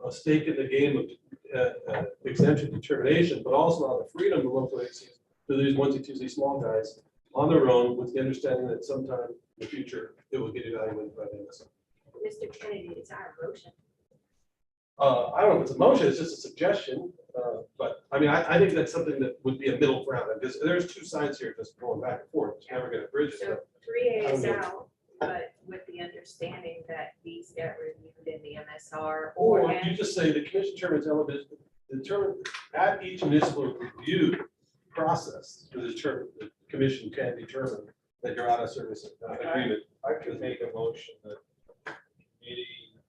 S5: a stake in the game of exemption determination, but also on the freedom of local agencies to these onesie, twosie small guys on their own with the understanding that sometime in the future it will get evaluated by the MSR.
S2: Mr. Kennedy, it's our motion.
S5: I don't know if it's a motion, it's just a suggestion, but I mean, I think that's something that would be a middle ground, because there's two sides here just going back and forth, it's never gonna bridge
S2: So
S5: it.
S2: 3A is
S5: I don't know.
S2: out, but with the understanding that these get reviewed in the MSR
S5: Or
S2: and
S5: you just say the commission determines at each municipal review process, the commission can determine that you're out of service agreement.
S12: I could make a motion that committee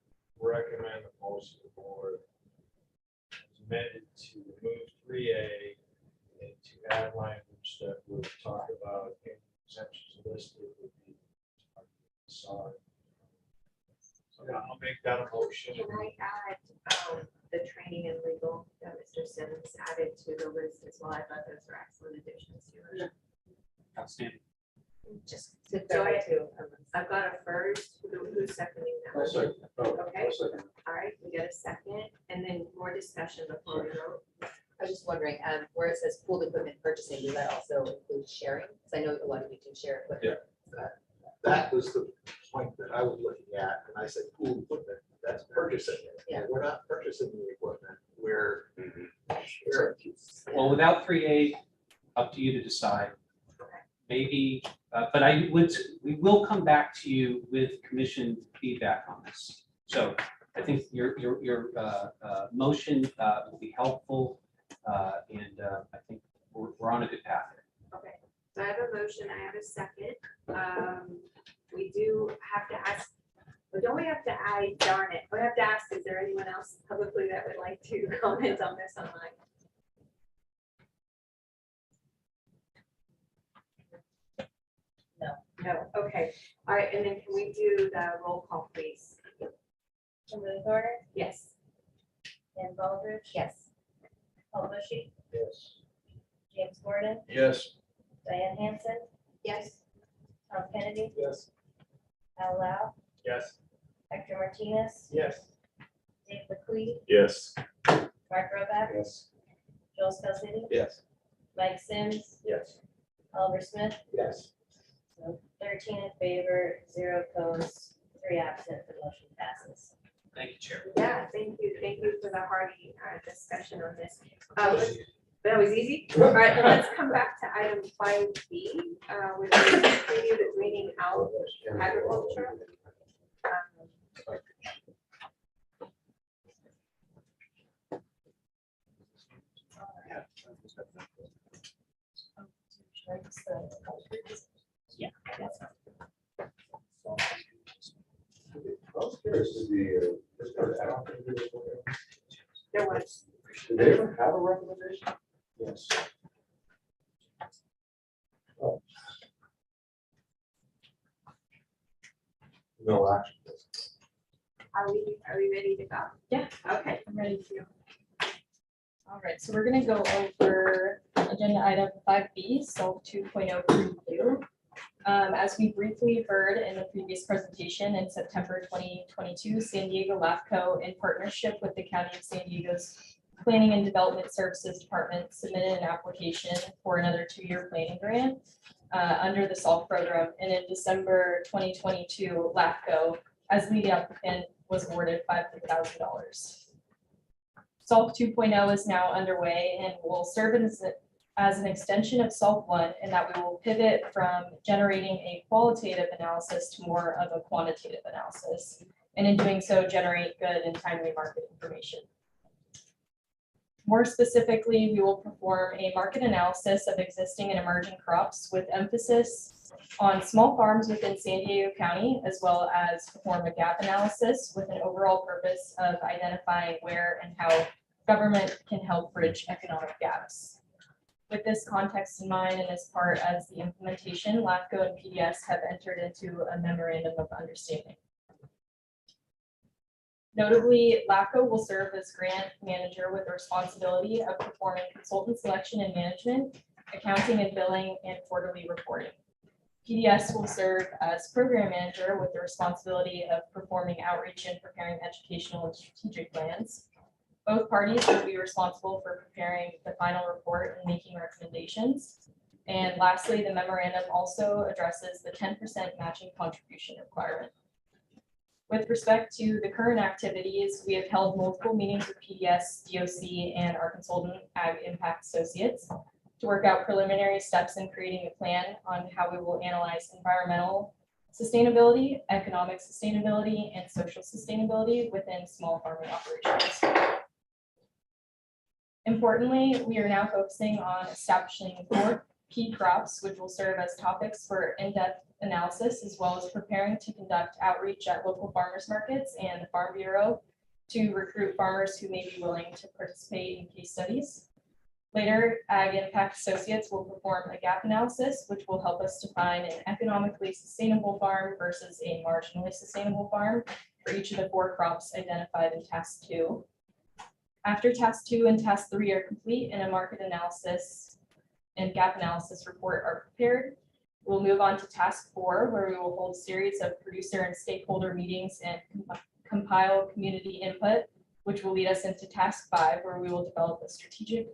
S12: recommend the most of the board is amended to remove 3A and to add language that would talk about exemptions listed would be. Sorry. So I'll make that a motion.
S2: can I add the training and legal that Mr. Simmons added to the list as well? I thought those were excellent additions to it.
S1: Outstanding.
S2: Just to go to, I've got a first, who's seconding that?
S8: I'll second.
S2: Okay, all right, we get a second, and then more discussion before we vote.
S3: I was just wondering, where it says pooled equipment purchasing, does that also include sharing? Because I know a lot of you can share equipment.
S16: That was the point that I was looking at, and I said pool equipment, that's purchasing it.
S3: Yeah.
S16: We're not purchasing the equipment, we're.
S1: Well, without 3A, up to you to decide. Maybe, but we will come back to you with commission feedback on this. So I think your motion will be helpful, and I think we're on a good path here.
S2: Okay, so I have a motion, I have a second. We do have to ask, but don't we have to, darn it, we have to ask, is there anyone else publicly that would like to comment on this online? No, okay, all right, and then can we do the roll call, please?
S6: Kimberly Thorner,
S2: Yes.
S6: Dan Baldridge,
S3: Yes.
S6: Paul Bushy,
S12: Yes.
S6: James Gordon,
S12: Yes.
S6: Diane Hanson,
S3: Yes.
S6: Tom Kennedy,
S12: Yes.
S6: Al Lau,
S12: Yes.
S6: Hector Martinez,
S12: Yes.
S6: Dave McQueen,
S12: Yes.
S6: Mark Roback,
S12: Yes.
S6: Joel Scalziini,
S12: Yes.
S6: Mike Sims,
S12: Yes.
S6: Oliver Smith.
S16: Yes.
S6: So 13 in favor, 0 opposed, 3 absent, the motion passes.
S1: Thank you, Chair.
S2: Yeah, thank you for the hearty discussion on this. That was easy. All right, let's come back to item 5B, which is preview the greening out agriculture.
S1: Yeah.
S8: I was curious, did the, I don't think
S2: There was.
S8: did they ever have a recommendation?
S12: Yes.
S8: No action.
S2: Are we ready to go?
S6: Yeah.
S2: Okay.
S6: I'm ready to go. All right, so we're gonna go over agenda item 5B, SOLV 2.0 review. As we briefly heard in the previous presentation, in September 2022, San Diego LAFCO, in partnership with the County of San Diego's Planning and Development Services Department, submitted an application for another 2-year planning grant under the SOLV program. And in December 2022, LAFCO, as lead applicant, was awarded $500,000. SALT 2.0 is now underway and will serve as an extension of SALT 1, in that we will pivot from generating a qualitative analysis to more of a quantitative analysis, and in doing so, generate good and timely market information. More specifically, we will perform a market analysis of existing and emerging crops with emphasis on small farms within San Diego County, as well as perform a gap analysis with an overall purpose of identifying where and how government can help bridge economic gaps. With this context in mind, and as part of the implementation, LAFCO and PDS have entered into a memorandum of understanding. Notably, LAFCO will serve as grant manager with the responsibility of performing consultant selection and management, accounting and billing, and quarterly reporting. PDS will serve as program manager with the responsibility of performing outreach and preparing educational and strategic plans. Both parties will be responsible for preparing the final report and making recommendations. And lastly, the memorandum also addresses the 10% matching contribution requirement. With respect to the current activities, we have held multiple meetings with PDS, DOC, and our consultant, Ag Impact Associates, to work out preliminary steps in creating a plan on how we will analyze environmental sustainability, economic sustainability, and social sustainability within small farming operations. Importantly, we are now focusing on establishing 4 key crops, which will serve as topics for in-depth analysis, as well as preparing to conduct outreach at local farmers markets and the Farm Bureau to recruit farmers who may be willing to participate in case studies. Later, Ag Impact Associates will perform a gap analysis, which will help us define an economically sustainable farm versus a marginally sustainable farm for each of the 4 crops identified in Task 2. After Task 2 and Task 3 are complete and a market analysis and gap analysis report are prepared, we'll move on to Task 4, where we will hold a series of producer and stakeholder meetings and compile community input, which will lead us into Task 5, where we will develop a strategic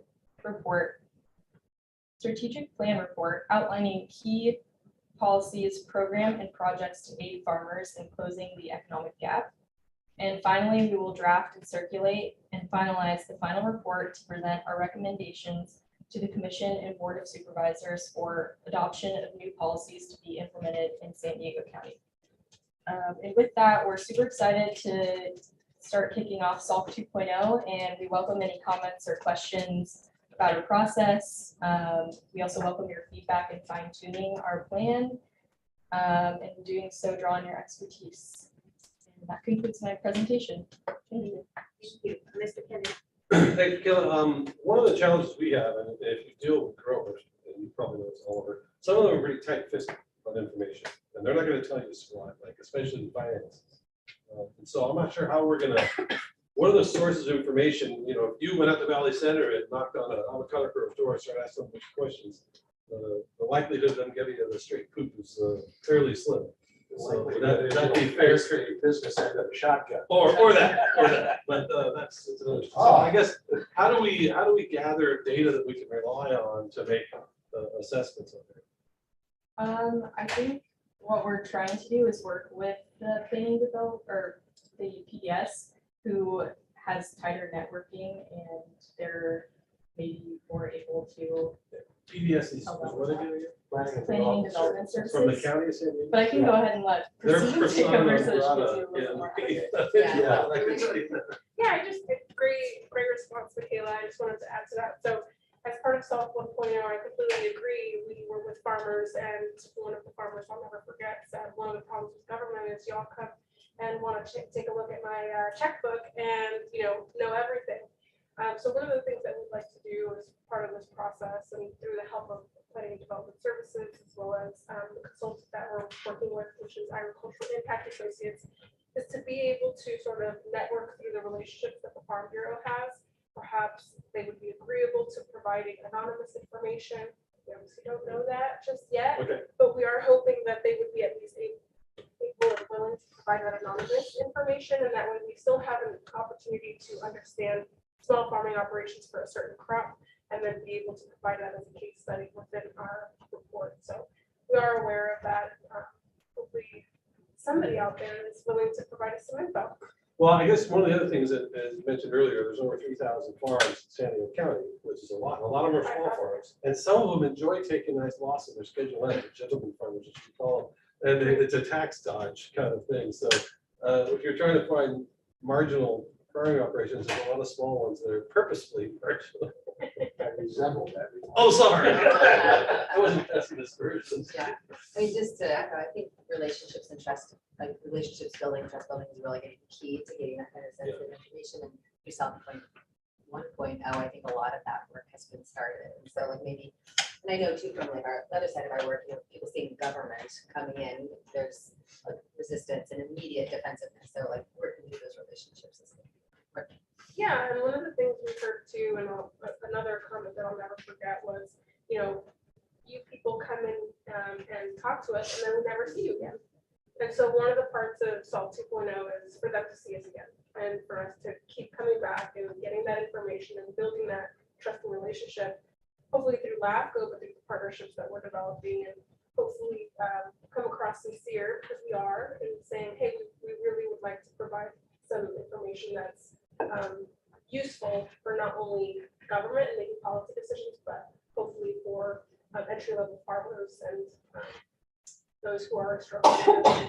S6: plan report outlining key policies, program, and projects to aid farmers in closing the economic gap. And finally, we will draft and circulate and finalize the final report to present our recommendations to the Commission and Board of Supervisors for adoption of new policies to be implemented in San Diego County. And with that, we're super excited to start kicking off SALT 2.0, and we welcome any comments or questions about our process. We also welcome your feedback in fine-tuning our plan, and in doing so, draw on your expertise. And that concludes my presentation. Thank you.
S2: Thank you, Mr. Kennedy.
S5: Thank you, Kayla. One of the challenges we have, and if you deal with growers, and you probably know this, Oliver, some of them are pretty tight-fisted on information, and they're not going to tell you squat, like especially in finance. And so I'm not sure how we're going to. What are the sources of information? You know, if you went out to Valley Center and knocked on an avocado grove door, and started asking them questions, the likelihood of them getting to the straight poop is fairly slim. So that'd be fair trade
S16: business end of a shotgun.
S5: or that. But that's another. So I guess how do we gather data that we can rely on to make assessments of it?
S6: I think what we're trying to do is work with the planning develop or the PDS, who has tighter networking and they're maybe more able to.
S5: PDS is what are they doing?
S6: Planning and development services.
S5: From the county of San Diego?
S6: But I can go ahead and let
S5: They're
S6: Christine take over so
S5: persona
S6: she gives you a little
S5: grata
S6: bit more.
S5: Yeah, I can tell you that.
S2: Yeah, I just, great response, Michaela. I just wanted to add to that. So as part of SALT 1.0, I completely agree. We were with farmers, and one of the farmers I'll never forget said, one of the problems with government is y'all come and want to take a look at my checkbook and, know everything. So one of the things that we'd like to do as part of this process, and through the help of planning and development services, as well as the consultant that we're working with, which is Agricultural Impact Associates, is to be able to sort of network through the relationships that the Farm Bureau has. Perhaps they would be agreeable to providing anonymous information. We obviously don't know that just yet, but we are hoping that they would be at least able and willing to provide that anonymous information, and that way we still have an opportunity to understand small farming operations for a certain crop, and then be able to provide that as a case study within our report. So we are aware of that. Hopefully somebody out there is willing to provide us some info.
S5: Well, I guess one of the other things that, as you mentioned earlier, there's over 3,000 farms in San Diego County, which is a lot. A lot of them are small farms. And some of them enjoy taking nice loss in their Schedule F, gentleman farmers, as you call them. And it's a tax dodge kind of thing. So if you're trying to find marginal farming operations, there's a lot of small ones that are purposefully marginal.
S16: I resemble that.
S5: Oh, sorry. I wasn't testing this version.
S3: Yeah, I mean, just to echo, I think relationships and trust, like relationships building, trust building is really going to be key to getting that kind of sensitive information. And you saw point 1.0, I think a lot of that work has been started. And so like maybe, and I know too from like our the other side of our work, you know, people seeing government coming in, there's like resistance and immediate defensiveness. So like working through those relationships is working.
S17: Yeah, and one of the things we heard too, and another comment that I'll never forget was, you know, you people come in and talk to us and then we never see you again. And so one of the parts of SALT 2.0 is for them to see us again and for us to keep coming back and getting that information and building that trusting relationship, hopefully through LAFCO, but through the partnerships that we're developing and hopefully come across sincere because we are and saying, hey, we really would like to provide some information that's useful for not only government and making policy decisions, but hopefully for entry-level farmers and those who are struggling.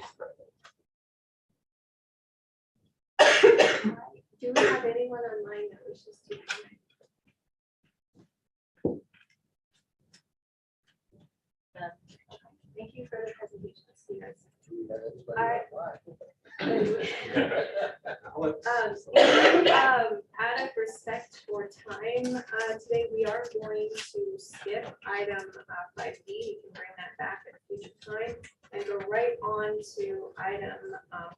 S2: Do we have anyone online that wishes to comment? Thank you for the presentation, Stevens. Out of respect for time today, we are going to skip item 5B. You can bring that back at a future time and go right on to item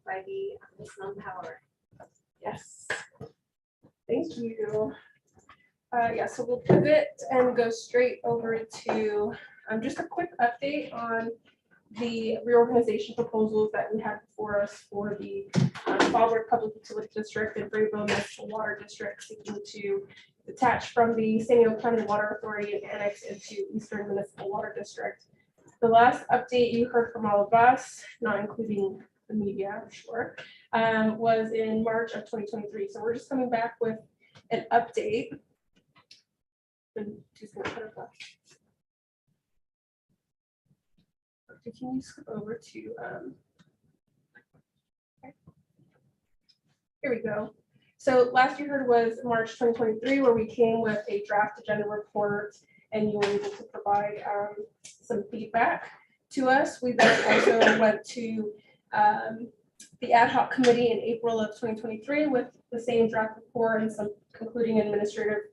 S2: 5B, Ms. Power.
S17: Yes. Thank you. Yeah, so we'll pivot and go straight over to just a quick update on the reorganization proposals that we have before us for the Fallbrook Public Utility District and Rainbow Municipal Water District, seeking to detach from the San Diego County Water Authority and annex into Eastern Municipal Water District. The last update you heard from all of us, not including the media, I'm sure, was in March of 2023. So we're just coming back with an update. And she's gonna put it up. Can you skip over to okay. Here we go. So last you heard was March 2023, where we came with a draft agenda report and you were able to provide some feedback to us. We then also went to the ad hoc committee in April of 2023 with the same draft report and some concluding administrative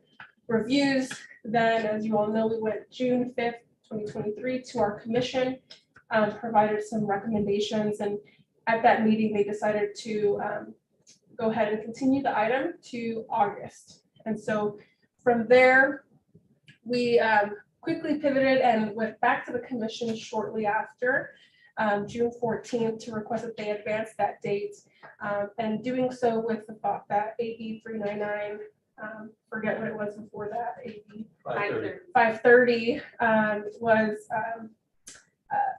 S17: reviews. Then, as you all know, we went June 5th, 2023 to our commission, provided some recommendations, and at that meeting, they decided to go ahead and continue the item to August. And so from there, we quickly pivoted and went back to the commission shortly after June 14th to request that they advance that date, and doing so with the thought that AB 399, forget what it was before that, AB 530 was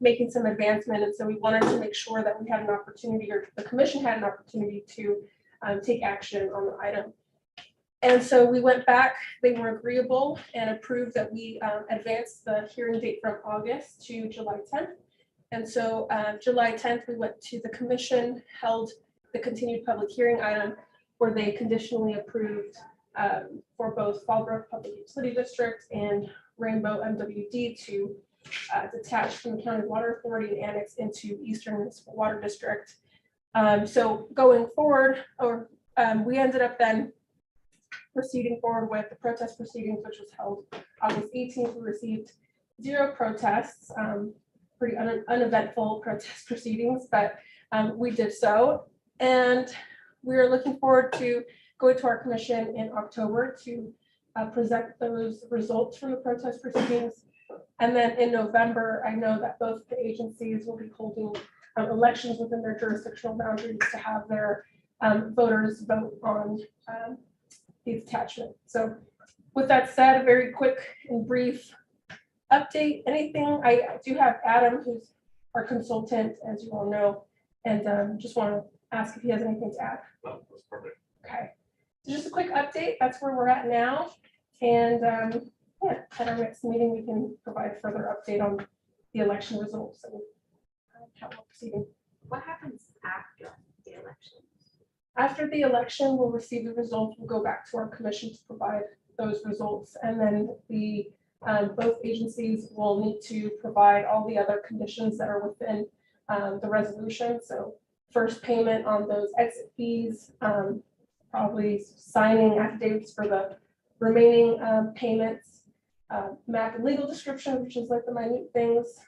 S17: making some advancement. And so we wanted to make sure that we had an opportunity, or the commission had an opportunity to take action on the item. And so we went back, they were agreeable and approved that we advanced the hearing date from August to July 10th. And so July 10th, we went to the commission, held the continued public hearing item where they conditionally approved for both Fallbrook Public Utility District and Rainbow MWD to detach from the County Water Authority and annex into Eastern Municipal Water District. So going forward, we ended up then proceeding forward with the protest proceedings, which was held August 18th. We received 0 protests, pretty uneventful protest proceedings, but we did so. And we are looking forward to going to our commission in October to present those results from the protest proceedings. And then in November, I know that both the agencies will be holding elections within their jurisdictional boundaries to have their voters vote on the detachment. So with that said, a very quick and brief update. Anything, I do have Adam, who's our consultant, as you all know, and just want to ask if he has anything to add.
S14: No, that's perfect.
S17: Okay, so just a quick update, that's where we're at now. And yeah, at our next meeting, we can provide further update on the election results and how we're proceeding.
S2: What happens after the election?
S17: After the election, we'll receive the results, we'll go back to our commission to provide those results. And then the both agencies will need to provide all the other conditions that are within the resolution. So first payment on those exit fees, probably signing affidavits for the remaining payments, map and legal description, which is like the minute things.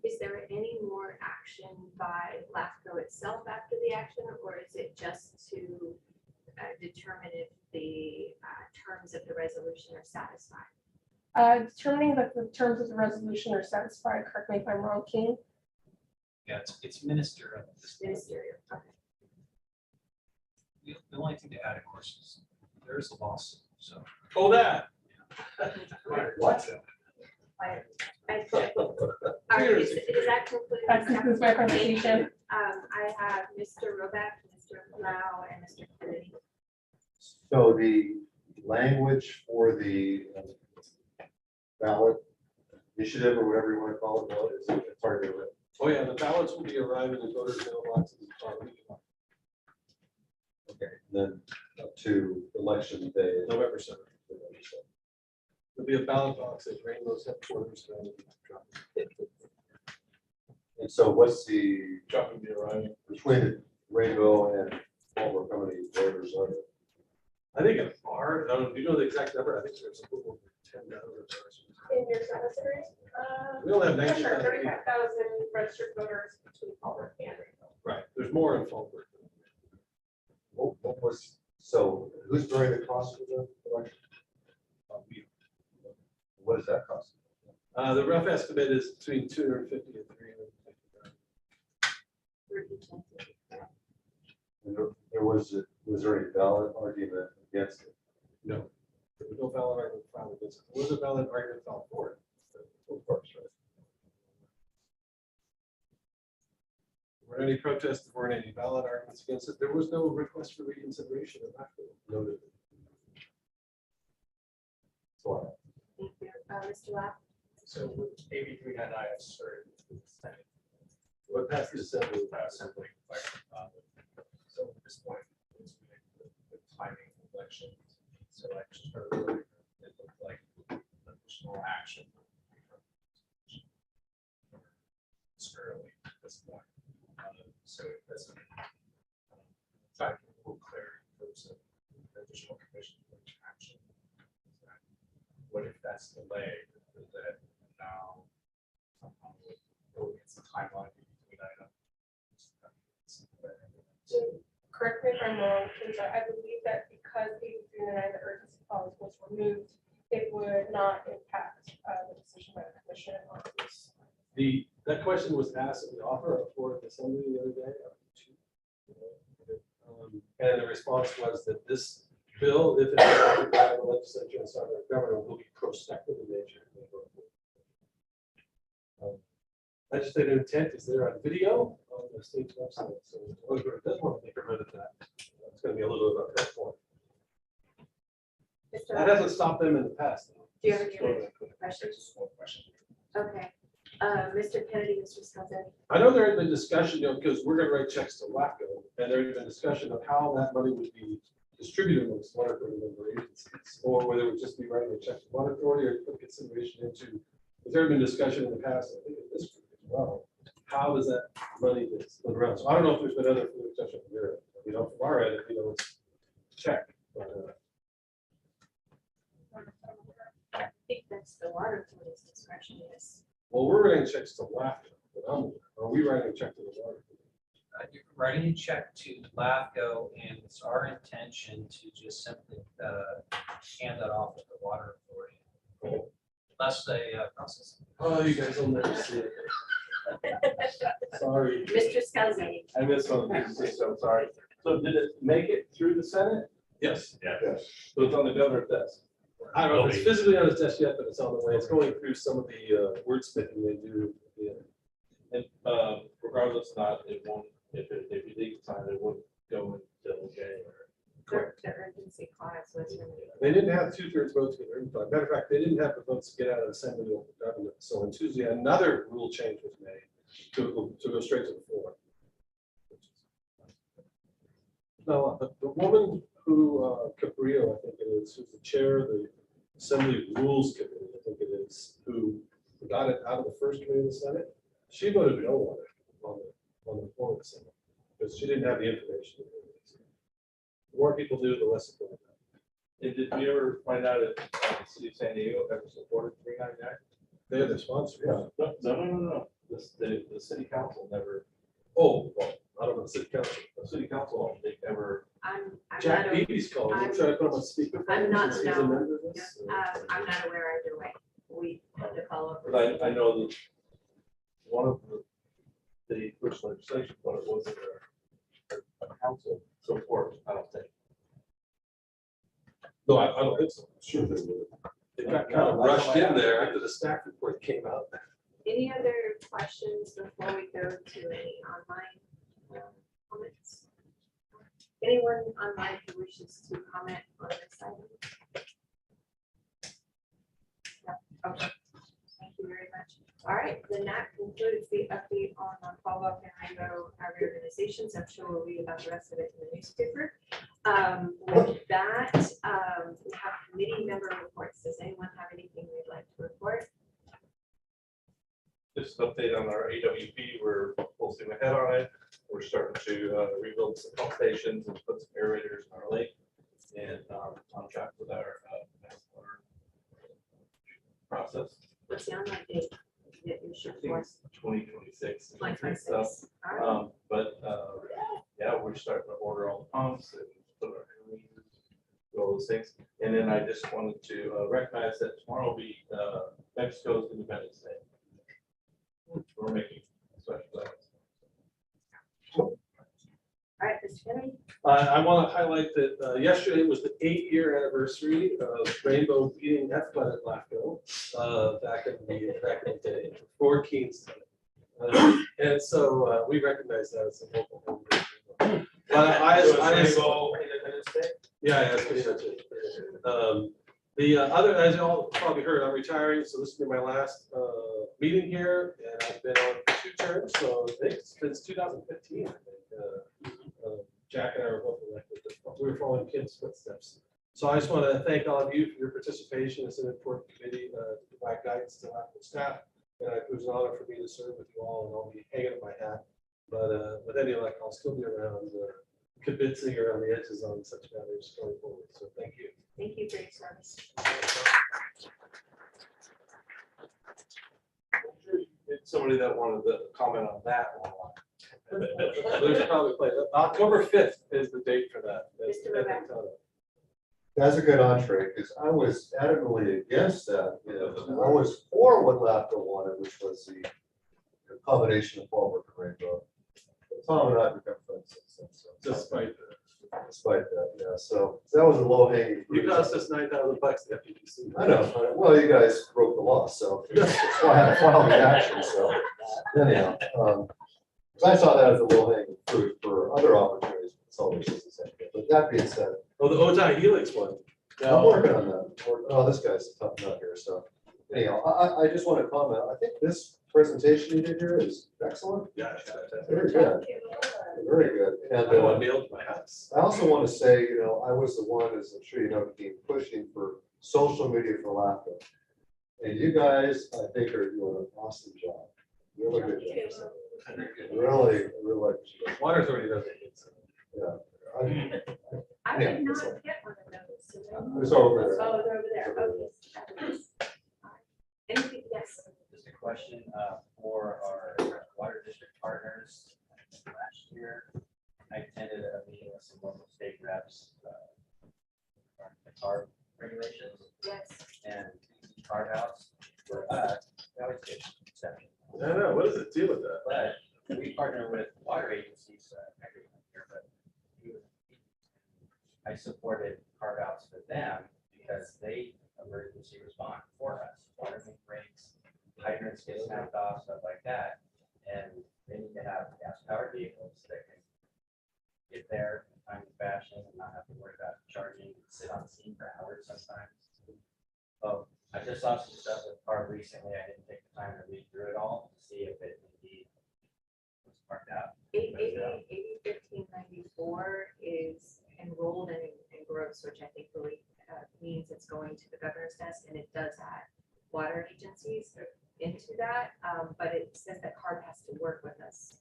S2: Is there any more action by LAFCO itself after the action, or is it just to determine if the terms of the resolution are satisfied?
S17: Determining that the terms of the resolution are satisfied, correct me if I'm wrong, King.
S1: Yeah, it's ministerial.
S2: Ministerial. Okay.
S1: The only thing to add, of course, is there is a lawsuit, so.
S12: Oh, that.
S16: What?
S2: All right, does that conclude?
S17: That concludes my presentation.
S2: I have Mr. Roback, Mr. Lau, and Mr. Kennedy.
S8: So the language for the ballot initiative or whatever you want to call it, well, it's already written.
S5: Oh, yeah, the ballots will be arriving in voters' mailboxes.
S8: Okay, then up to election day.
S5: November 7th. There'll be a ballot box at Rainbow's headquarters.
S8: And so what's the,
S5: Chuck will be arriving.
S8: between Rainbow and Palmer, how many voters are there?
S5: I think it's hard. I don't know. Do you know the exact number? I think there's a little over 10,000.
S17: In your cemetery?
S5: We only have
S17: Sure,
S5: 19,000 people.
S17: 35,000 registered voters between Palmer and Rainbow.
S5: Right, there's more in Falkirk.
S8: What was, so who's bearing the cost of the election? What does that cost?
S5: The rough estimate is between 250 and 350.
S8: And there was there any valid argument against it?
S5: No, there was no valid argument filed against it. There was a valid argument filed for it.
S8: Of course, right.
S5: There weren't any protests, there weren't any valid arguments against it. There was no request for reconsideration of that. Noted.
S8: So
S2: Thank you. Mr. Lau?
S9: So with AB 399, I started with the Senate.
S5: What passed the assembly?
S9: Assembly. So at this point, it's the timing of elections. So I just started, it looked like additional action. Early at this point. So it doesn't try to get a little clarity in terms of additional commission action. What if that's delayed? Does that now somehow go against the timeline between items?
S17: So correct me if I'm wrong, because I believe that because AB 399, the urgency clause was removed, it would not impact the decision by the commission on this.
S5: That question was asked at the offer of the assembly the other day. And the response was that this bill, if it's adopted by the legislature and signed by the governor, will be prospective in nature. Legislative intent is there on video on the state's website. So whoever does want to take a look at that, it's going to be a little bit about that point.
S2: Mr.
S5: That
S2: Lau?
S5: hasn't stopped them in the past.
S2: Do you have any other questions?
S9: Just one question.
S2: Okay. Mr. Kennedy, Mr. Skelton?
S5: I know there had been discussion, because we're gonna write checks to LAFCO, and there had been discussion of how that money would be distributed amongst water authority member agencies, or whether it would just be writing a check to water authority or put consideration into, there had been discussion in the past, I think in this group as well, how does that money get split around? So I don't know if there's been other discussion there, you know, from our end, you know, it's check.
S2: I think that's the water authority's discretion, yes.
S5: Well, we're writing checks to LAFCO, but are we writing a check to the water?
S1: You're writing a check to LAFCO, and it's our intention to just simply hand that off to the water authority. Unless they process it.
S5: Oh, you guys will never see it. Sorry.
S2: Mr. Skelton?
S14: I missed one, so I'm sorry. So did it make it through the Senate?
S5: Yes.
S8: Yes.
S14: So it's on the governor's desk.
S5: I don't know if it's physically on his desk yet, but it's on the way. It's going through some of the wordsmithing they do. Yeah.
S14: And regardless, not, it won't if you leave time, it wouldn't go until January.
S2: The urgency clause was.
S5: They didn't have 2/3 votes to get rid of it. Matter of fact, they didn't have the votes to get out of the Assembly local government. So on Tuesday, another rule change was made to go straight to the floor. Now, the woman who, Cabrillo, I think it is, who's the chair of the Assembly Rules Committee, I think it is, who got it out of the first committee of the Senate, she voted no on it, on the floor of the Senate, because she didn't have the information. The more people do, the less support.
S14: And did you ever find out if the city of San Diego ever supported 399?
S5: They're the sponsor. Yeah.
S14: No. The city council never,
S5: Oh, well, I don't know, city council.
S14: the city council, I don't think ever.
S2: I'm
S5: Jack
S2: not,
S5: Beatty's calling. I'm
S2: I'm-
S5: trying to put him on speaker.
S2: I'm not,
S5: Since he's a
S2: no.
S5: member of this.
S2: I'm not aware either way. We had to follow up. with-
S14: But I know that one of the push legislation, but it wasn't a council support, I don't think.
S5: No, I don't think so. Sure they would. They got kind of rushed in there after the SDAC report came out.
S2: Any other questions before we go to any online comments? Anyone online who wishes to comment on this item? No. Okay, thank you very much. All right, then that concludes the update on follow-up and rainbow reorganizations. I'm sure we'll read about the rest of it in the newspaper. With that, we have committee member reports. Does anyone have anything they'd like to report?
S14: Just an update on our AWP, we're full steam ahead on it. We're starting to rebuild some pump stations and put some aerators in our lake. And on track with our water process.
S2: What's the online date that you should for us?
S14: 2026.
S2: 2026. All right.
S14: But yeah, we're starting to order all the pumps and put our all those things. And then I just wanted to recognize that tomorrow will be Mexico's Independence Day. We're making special plans.
S2: All right, Mr. Kennedy.
S5: I want to highlight that yesterday was the 8-year anniversary of Rainbow beating F-Bud at LAFCO back in the day, for Keenstown. And so we recognize that as a local home. Yeah, that's pretty much it. The other, as you all probably heard, I'm retiring, so this will be my last meeting here, and I've been on 2 terms, so I think since 2015, I think. Jack and I were both elected, we were following Kim's footsteps. So I just want to thank all of you for your participation. It's an important committee to provide guidance to our staff, and it was an honor for me to serve with you all, and I'll be hanging up my hat. But with any luck, I'll still be around, convincing around the edges on such matters going forward. So thank you.
S2: Thank you for your service.
S14: It's somebody that wanted to comment on that one.
S5: There's probably play. October 5th is the date for that.
S2: Mr. Rebecca.
S8: That's a good entree, because I was adamantly against that. You know, I was for what LAFCO wanted, which was the combination of Fall River and Rainbow. But Tom and I have become friends since then. So despite that, yeah. So that was a low hanging fruit.
S5: You cost us $9,000 the FPPC.
S8: I know. Well, you guys broke the law, so that's why I filed the action. So anyhow, I saw that as a low hanging fruit for other opportunities. Consolidations, etc. But that being said,
S5: Oh, the Ojai Helix one.
S8: I'm working on that. Oh, this guy's tough nut here. So anyhow, I just want to comment. I think this presentation you did here is excellent.
S5: Yeah.
S8: Very good. Very good. And
S5: I want mailed to my house.
S8: I also want to say, you know, I was the one, as I'm sure you know, Dean, pushing for social media for LAFCO. And you guys, I think, are doing an awesome job. Really good job. Really, really.
S5: Water Authority doesn't.
S8: Yeah.
S2: I did not get one of those. So
S8: It's over there.
S2: Oh, they're over there. Okay. Anything, yes.
S11: Just a question for our water district partners. Last year, I attended a meeting with some local state reps. On the CARB regulations.
S2: Yes.
S11: And CARB house for us, we always get exception.
S5: I don't know. What does it do with that?
S11: But we partner with water agencies every year, but I supported carve outs for them because they emergency respond for us. Water main breaks, hydrants get snapped off, stuff like that. And they need to have gas powered vehicles that can get there in a timely fashion and not have to worry about charging, sit on scene for hours sometimes. Oh, I just saw some stuff with CARB recently. I didn't take the time to read through it all to see if it indeed was marked out.
S2: AB 1594 is enrolled in gross, which I think really means it's going to the governor's desk, and it does add water agencies into that. But it says that CARB has to work with us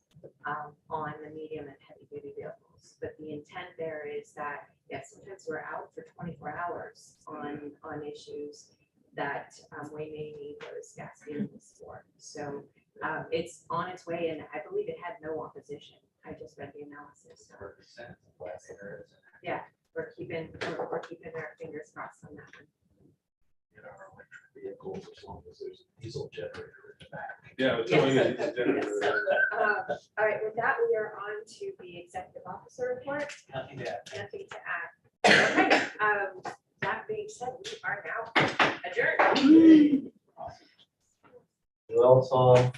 S2: on the medium and heavy duty vehicles. But the intent there is that, yes, sometimes we're out for 24 hours on issues that we may need those gas vehicles for. So it's on its way, and I believe it had no opposition. I just read the analysis. Yeah, we're keeping our fingers crossed on that one.
S12: In our electric vehicles, as long as there's a diesel generator in the back.
S5: Yeah, it's only a generator.
S2: All right, with that, we are on to the executive officer report.
S1: Nothing to add.
S2: Nothing to add. Okay, that being said, we are now adjourned.
S14: Well, Tom,